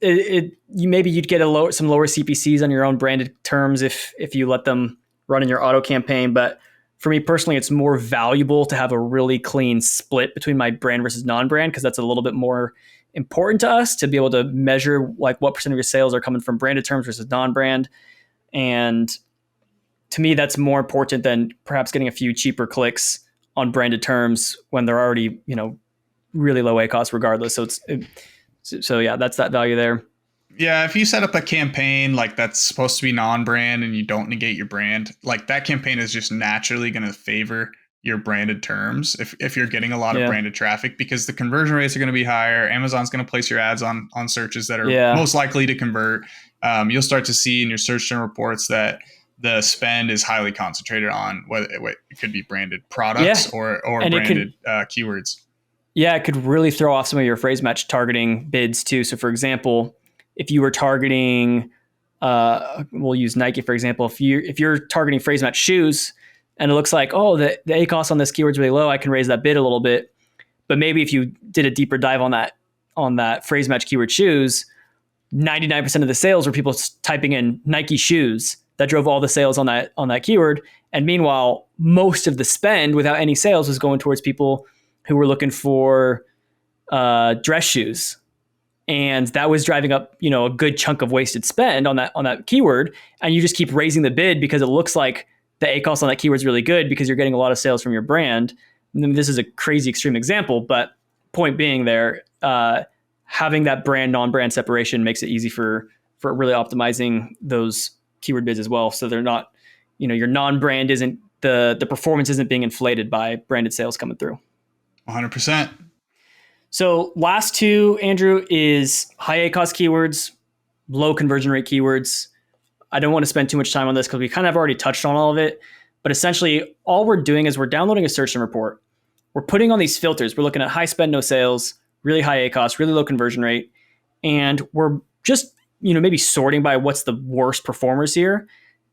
you'd get some lower CPCs on your own branded terms if you let them run in your auto campaign. But For me personally, it's more valuable to have a really clean split between my brand versus non-brand, because that's a little bit more important to us to be able to measure like what percent of your sales are coming from branded terms versus non-brand. And to me, that's more important than perhaps getting a few cheaper clicks on branded terms when they're already, really low ACoS regardless. So yeah, that's that value there. Yeah, if you set up a campaign like that's supposed to be non-brand and you don't negate your brand, like that campaign is just naturally going to favor your branded terms if you're getting a lot of Yeah. branded traffic, because the conversion rates are going to be higher. Amazon's going to place your ads on searches that are Yeah. most likely to convert. You'll start to see in your search term reports that the spend is highly concentrated on whether it could be branded products or And branded keywords. Yeah, it could really throw off some of your phrase match targeting bids too. So, for example, if you were targeting, we'll use Nike for example. If you're targeting phrase match shoes, and it looks like, oh, the ACoS on this keyword is really low, I can raise that bid a little bit. But maybe if you did a deeper dive on that phrase match keyword shoes, 99% of the sales were people typing in Nike shoes. That drove all the sales on that keyword. And meanwhile, most of the spend without any sales was going towards people who were looking for dress shoes, and that was driving up a good chunk of wasted spend on that keyword. And you just keep raising the bid because it looks like the ACoS on that keyword is really good because you're getting a lot of sales from your brand. And this is a crazy extreme example, but point being there, having that brand non-brand separation makes it easy for really optimizing those keyword bids as well. So they're not, your non-brand isn't the performance isn't being inflated by branded sales coming through. 100%. So last two, Andrew, is high ACoS keywords, low conversion rate keywords. I don't want to spend too much time on this because we kind of already touched on all of it. But essentially, all we're doing is we're downloading a search term report. We're putting on these filters. We're looking at high spend, no sales, really high ACoS, really low conversion rate. And we're just, maybe sorting by what's the worst performers here.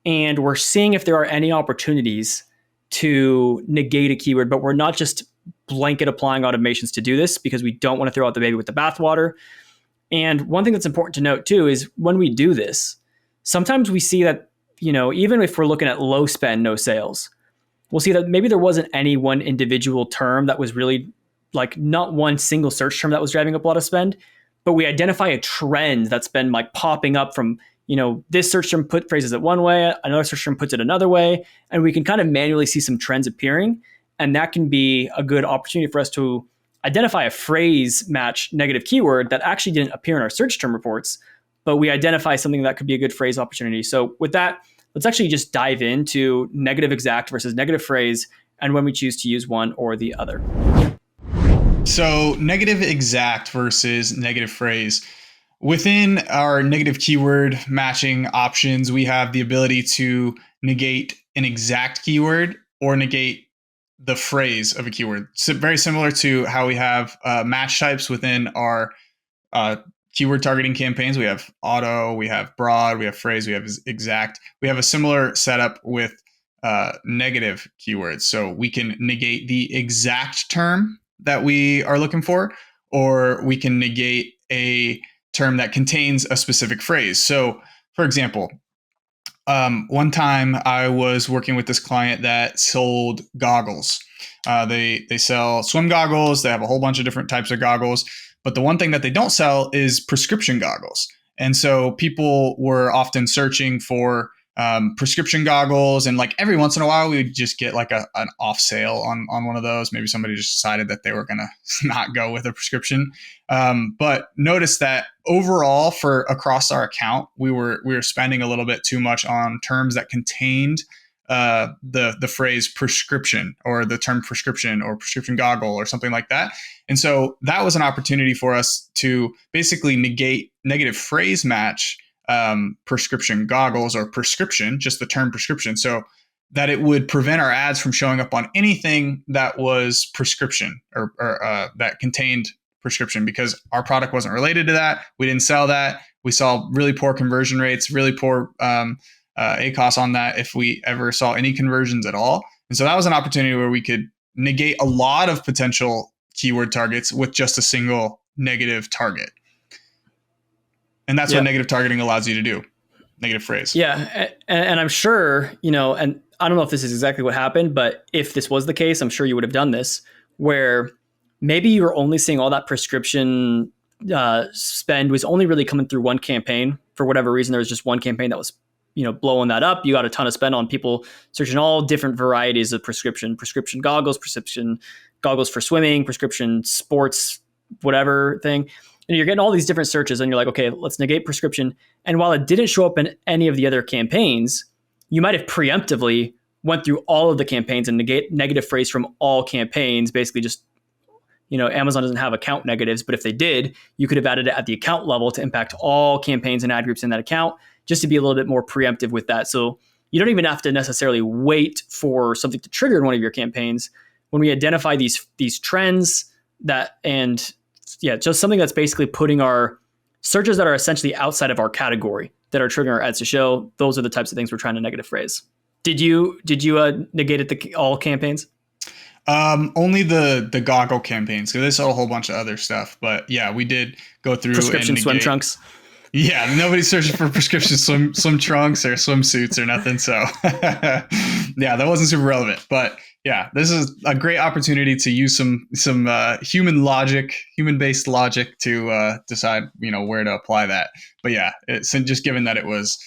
And we're seeing if there are any opportunities to negate a keyword, but we're not just blanket applying automations to do this because we don't want to throw out the baby with the bathwater. And one thing that's important to note too is when we do this, sometimes we see that, even if we're looking at low spend, no sales, we'll see that maybe there wasn't any one individual term that was really like not one single search term that was driving up a lot of spend, but we identify a trend that's been like popping up from, this search term put phrases it one way, another search term puts it another way, and we can kind of manually see some trends appearing. And that can be a good opportunity for us to identify a phrase match negative keyword that actually didn't appear in our search term reports, but we identify something that could be a good phrase opportunity. So with that, let's actually just dive into negative exact versus negative phrase and when we choose to use one or the other. So negative exact versus negative phrase. Within our negative keyword matching options, we have the ability to negate an exact keyword or negate the phrase of a keyword. So very similar to how we have match types within our keyword targeting campaigns. We have auto, we have broad, we have phrase, we have exact. We have a similar setup with negative keywords. So we can negate the exact term that we are looking for, or we can negate a term that contains a specific phrase. So for example, one time I was working with this client that sold goggles. They sell swim goggles. They have a whole bunch of different types of goggles. But the one thing that they don't sell is prescription goggles. And so people were often searching for prescription goggles. And like every once in a while, we would just get like an off sale on one of those. Maybe somebody just decided that they were going to not go with a prescription. But notice that overall for across our account, we were spending a little bit too much on terms that contained the phrase prescription or the term prescription or prescription goggle or something like that. And so that was an opportunity for us to basically negate negative phrase match prescription goggles or prescription, just the term prescription, so that it would prevent our ads from showing up on anything that was prescription or that contained prescription, because our product wasn't related to that. We didn't sell that. We saw really poor conversion rates, really poor ACoS on that if we ever saw any conversions at all. And so that was an opportunity where we could negate a lot of potential keyword targets with just a single negative target. And that's what negative targeting allows you to do. Negative phrase. Yeah. And I'm sure, and I don't know if this is exactly what happened, but if this was the case, I'm sure you would have done this, where maybe you're only seeing all that prescription spend was only really coming through one campaign. For whatever reason, there was just one campaign that was, blowing that up. You got a ton of spend on people searching all different varieties of prescription goggles, prescription goggles for swimming, prescription sports, whatever thing. And you're getting all these different searches, and you're like, okay, let's negate prescription. And while it didn't show up in any of the other campaigns, you might have preemptively went through all of the campaigns and negate negative phrase from all campaigns. Basically, just Amazon doesn't have account negatives, but if they did, you could have added it at the account level to impact all campaigns and ad groups in that account, just to be a little bit more preemptive with that. So you don't even have to necessarily wait for something to trigger in one of your campaigns. When we identify these trends just something that's basically putting our searches that are essentially outside of our category that are triggering our ads to show, those are the types of things we're trying to negative phrase. Did you negate it all campaigns? Only the goggle campaigns, because there's a whole bunch of other stuff. But yeah, we did go through prescription swim trunks. Yeah, nobody's searching for prescription swim trunks or swimsuits or nothing. So yeah, that wasn't super relevant. But yeah, this is a great opportunity to use some human-based logic to decide where to apply that. But yeah, it's just given that it was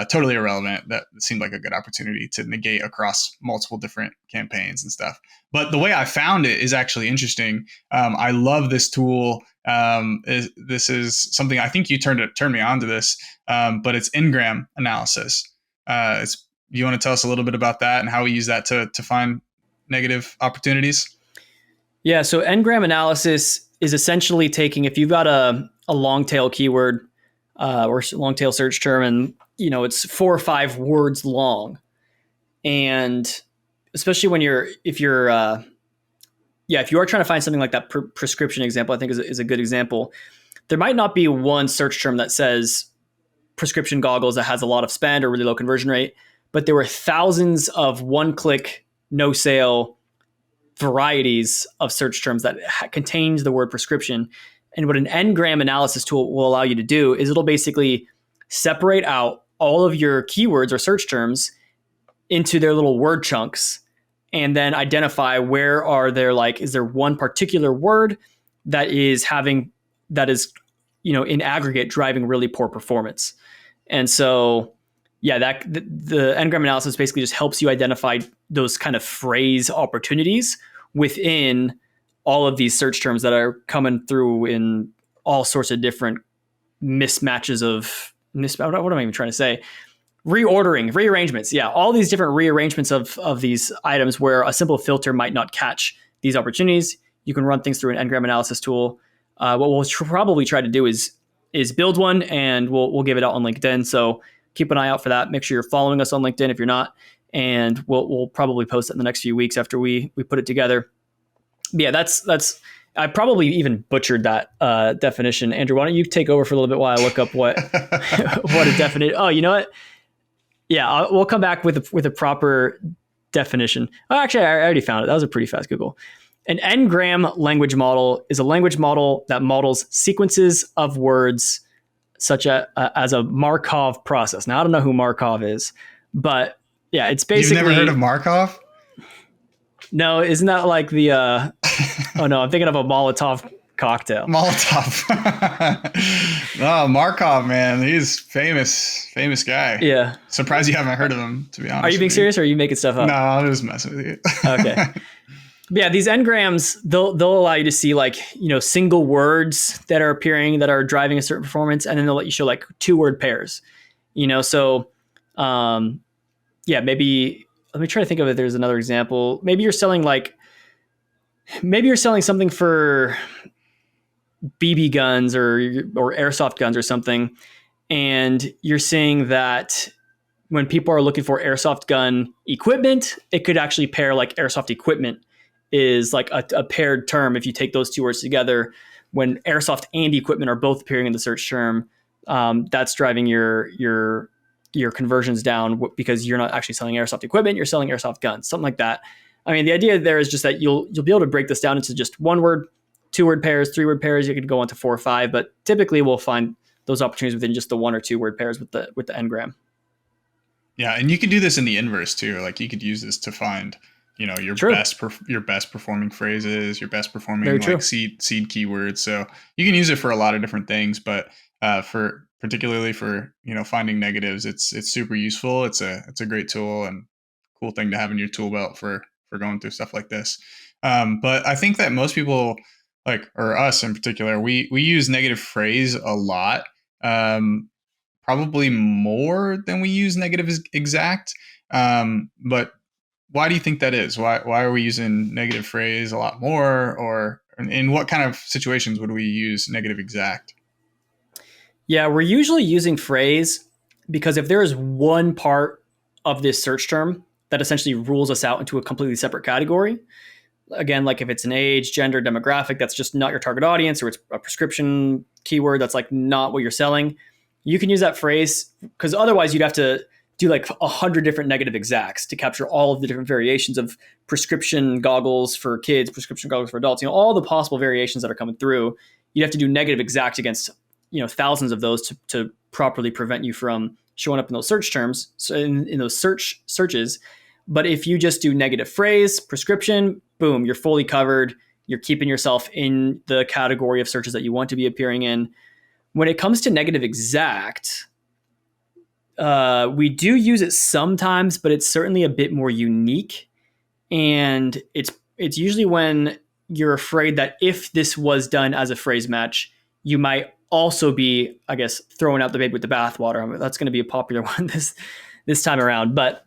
totally irrelevant, that seemed like a good opportunity to negate across multiple different campaigns and stuff. But the way I found it is actually interesting. I love this tool. This is something, I think you turned me on to this, but it's Engram Analysis. You want to tell us a little bit about that and how we use that to find negative opportunities? Yeah, so Engram Analysis is essentially taking, if you've got a long tail keyword or long tail search term, and it's 4 or 5 words long, and especially if you are trying to find something like that prescription example, I think is a good example. There might not be one search term that says prescription goggles that has a lot of spend or really low conversion rate, but there were thousands of one-click, no sale varieties of search terms that contains the word prescription. And what an Engram analysis tool will allow you to do is it'll basically separate out all of your keywords or search terms into their little word chunks, and then identify where is there one particular word that is in aggregate driving really poor performance. And so the Engram analysis basically just helps you identify those kind of phrase opportunities within all of these search terms that are coming through in all sorts of different mismatches of what am I even trying to say? Rearrangements. Yeah, all these different rearrangements of these items where a simple filter might not catch these opportunities. You can run things through an Engram analysis tool. What we'll probably try to do is build one, and we'll give it out on LinkedIn. So keep an eye out for that. Make sure you're following us on LinkedIn if you're not, and we'll probably post it in the next few weeks after we put it together. But yeah, that's. I probably even butchered that definition. Andrew, why don't you take over for a little bit while I look up what what a definition? Oh, you know what? Yeah, we'll come back with a proper definition. Oh, actually, I already found it. That was a pretty fast Google. An Engram language model is a language model that models sequences of words such as a Markov process. Now, I don't know who Markov is, but yeah, it's basically... You've never heard of Markov? No, isn't that like the... oh, no, I'm thinking of a Molotov cocktail. Molotov. Oh, Markov, man. He's famous guy. Yeah. Surprised you haven't heard of him, to be honest. Are you being serious, or are you making stuff up? No, I'm just messing with you. Okay. Yeah, these engrams, they'll allow you to see single words that are appearing that are driving a certain performance, and then they'll let you show 2-word pairs. So maybe let me try to think of it. There's another example. Maybe you're selling something for BB guns or airsoft guns or something, and you're seeing that when people are looking for airsoft gun equipment, it could actually pair airsoft equipment is a paired term. If you take those 2 words together, when airsoft and equipment are both appearing in the search term, that's driving your conversions down because you're not actually selling airsoft equipment, you're selling airsoft guns, something like that. I mean, the idea there is just that you'll be able to break this down into just 1-word, 2-word pairs, 3-word pairs. You could go on to 4 or 5, but typically we'll find those opportunities within just the 1 or 2-word pairs with the Engram. Yeah, and you could do this in the inverse too. Like you could use this to find, your True. best performing phrases, your best Very performing like true. seed keywords. So you can use it for a lot of different things, but for particularly for finding negatives, it's super useful. It's a great tool and cool thing to have in your tool belt for going through stuff like this. But I think that most people, like, or us in particular, we use negative phrase a lot. Probably more than we use negative exact. But why do you think that is? Why are we using negative phrase a lot more, or in what kind of situations would we use negative exact? Yeah, we're usually using phrase because if there is one part of this search term that essentially rules us out into a completely separate category, again, like if it's an age, gender, demographic, that's just not your target audience, or it's a prescription keyword that's like not what you're selling, you can use that phrase because otherwise you'd have to do like 100 different negative exacts to capture all of the different variations of prescription goggles for kids, prescription goggles for adults, all the possible variations that are coming through. You'd have to do negative exact against thousands of those to properly prevent you from showing up in those search terms, so in those searches. But if you just do negative phrase, prescription, boom, you're fully covered. You're keeping yourself in the category of searches that you want to be appearing in. When it comes to negative exact, we do use it sometimes, but it's certainly a bit more unique. And it's usually when you're afraid that if this was done as a phrase match, you might also be, I guess, throwing out the baby with the bathwater. I mean, that's going to be a popular one this time around. But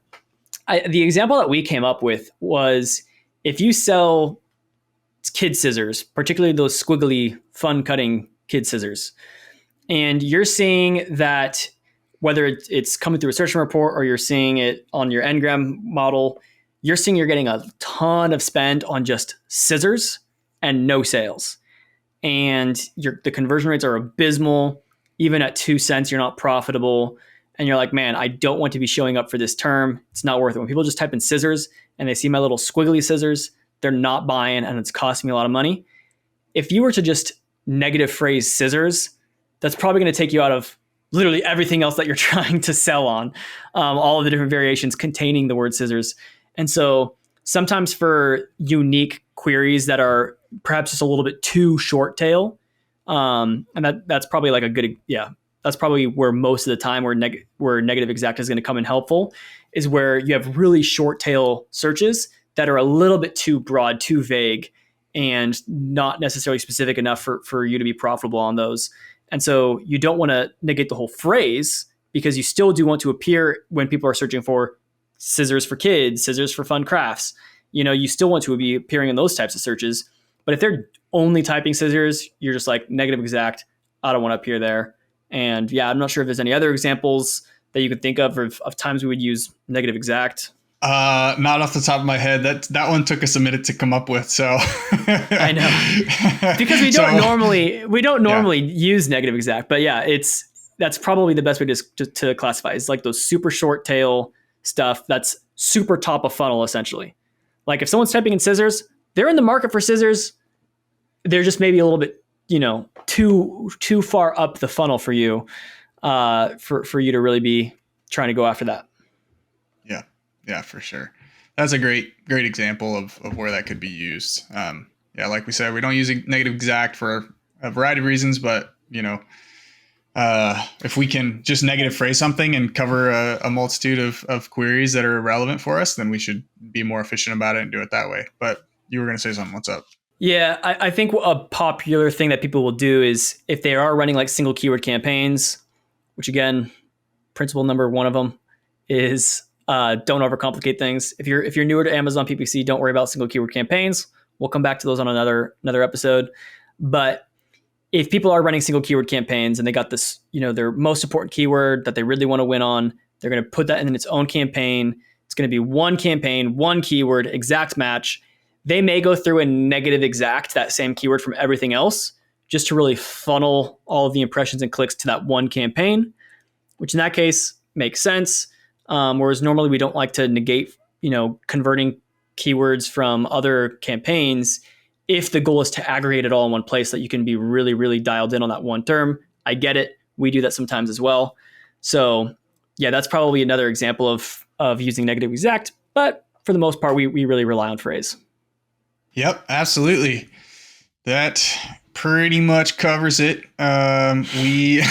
the example that we came up with was if you sell kid scissors, particularly those squiggly, fun cutting kid scissors, and you're seeing that whether it's coming through a search report or you're seeing it on your Engram model, you're seeing you're getting a ton of spend on just scissors and no sales. And the conversion rates are abysmal. Even at 2 cents, you're not profitable. And you're like, man, I don't want to be showing up for this term. It's not worth it. When people just type in scissors and they see my little squiggly scissors, they're not buying and it's costing me a lot of money. If you were to just negative phrase scissors, that's probably going to take you out of literally everything else that you're trying to sell on, all of the different variations containing the word scissors. And so sometimes for unique queries that are perhaps just a little bit too short tail, and that's probably like a good, yeah, that's probably where most of the time where negative exact is going to come in helpful, is where you have really short tail searches that are a little bit too broad, too vague, and not necessarily specific enough for you to be profitable on those. And so you don't want to negate the whole phrase because you still do want to appear when people are searching for scissors for kids, scissors for fun crafts. You still want to be appearing in those types of searches. But if they're only typing scissors, you're just like negative exact. I don't want to appear there. And yeah, I'm not sure if there's any other examples that you could think of times we would use negative exact. Not off the top of my head. That one took us a minute to come up with. So I know because we don't normally use negative exact, but yeah, that's probably the best way to classify. It's like those super short tail stuff that's super top of funnel essentially. Like if someone's typing in scissors, they're in the market for scissors. They're just maybe a little bit too far up the funnel for you for you to really be trying to go after that. Yeah, for sure. That's a great example of where that could be used. Yeah, like we said, we don't use a negative exact for a variety of reasons, but if we can just negative phrase something and cover a multitude of queries that are relevant for us, then we should be more efficient about it and do it that way. But you were going to say something. What's up? Yeah, I think a popular thing that people will do is if they are running like single keyword campaigns, which again, principle number one of them is don't overcomplicate things. If you're newer to Amazon PPC, don't worry about single keyword campaigns. We'll come back to those on another episode. But if people are running single keyword campaigns and they got this, their most important keyword that they really want to win on, they're going to put that in its own campaign. It's going to be one campaign, one keyword, exact match. They may go through and negative exact that same keyword from everything else just to really funnel all of the impressions and clicks to that one campaign, which in that case makes sense. Whereas normally we don't like to negate, converting keywords from other campaigns if the goal is to aggregate it all in one place so that you can be really, really dialed in on that one term. I get it. We do that sometimes as well. So yeah, that's probably another example of using negative exact. But for the most part, we really rely on phrase. Yep, absolutely. That pretty much covers it. We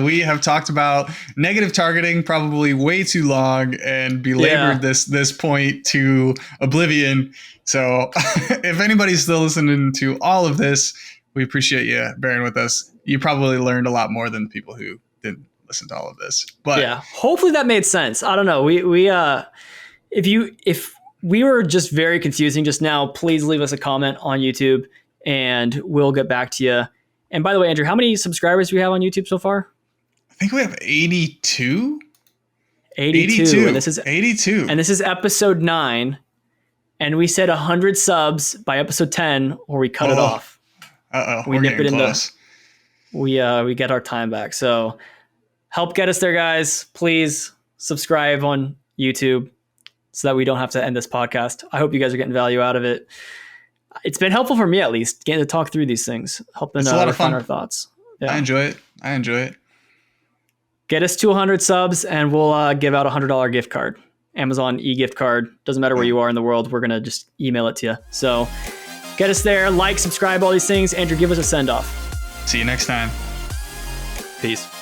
we have talked about negative targeting probably way too long and belabored this point to oblivion. So if anybody's still listening to all of this, we appreciate you bearing with us. You probably learned a lot more than the people who didn't listen to all of this. But yeah, hopefully that made sense. I don't know. If we were just very confusing just now, please leave us a comment on YouTube and we'll get back to you. And by the way, Andrew, how many subscribers do we have on YouTube so far? I think we have 82. 82. And this is 82. And this is episode 9. And we said 100 subs by episode 10, or we cut it off. We nip it close. We get our time back. So help get us there, guys. Please subscribe on YouTube so that we don't have to end this podcast. I hope you guys are getting value out of it. It's been helpful for me, at least, getting to talk through these things, helping refine our thoughts. Yeah. I enjoy it. Get us to 100 subs, and we'll give out a $100 gift card. Amazon e-gift card. Doesn't matter where you are in the world. We're going to just email it to you. So get us there. Like, subscribe, all these things. Andrew, give us a send-off. See you next time. Peace.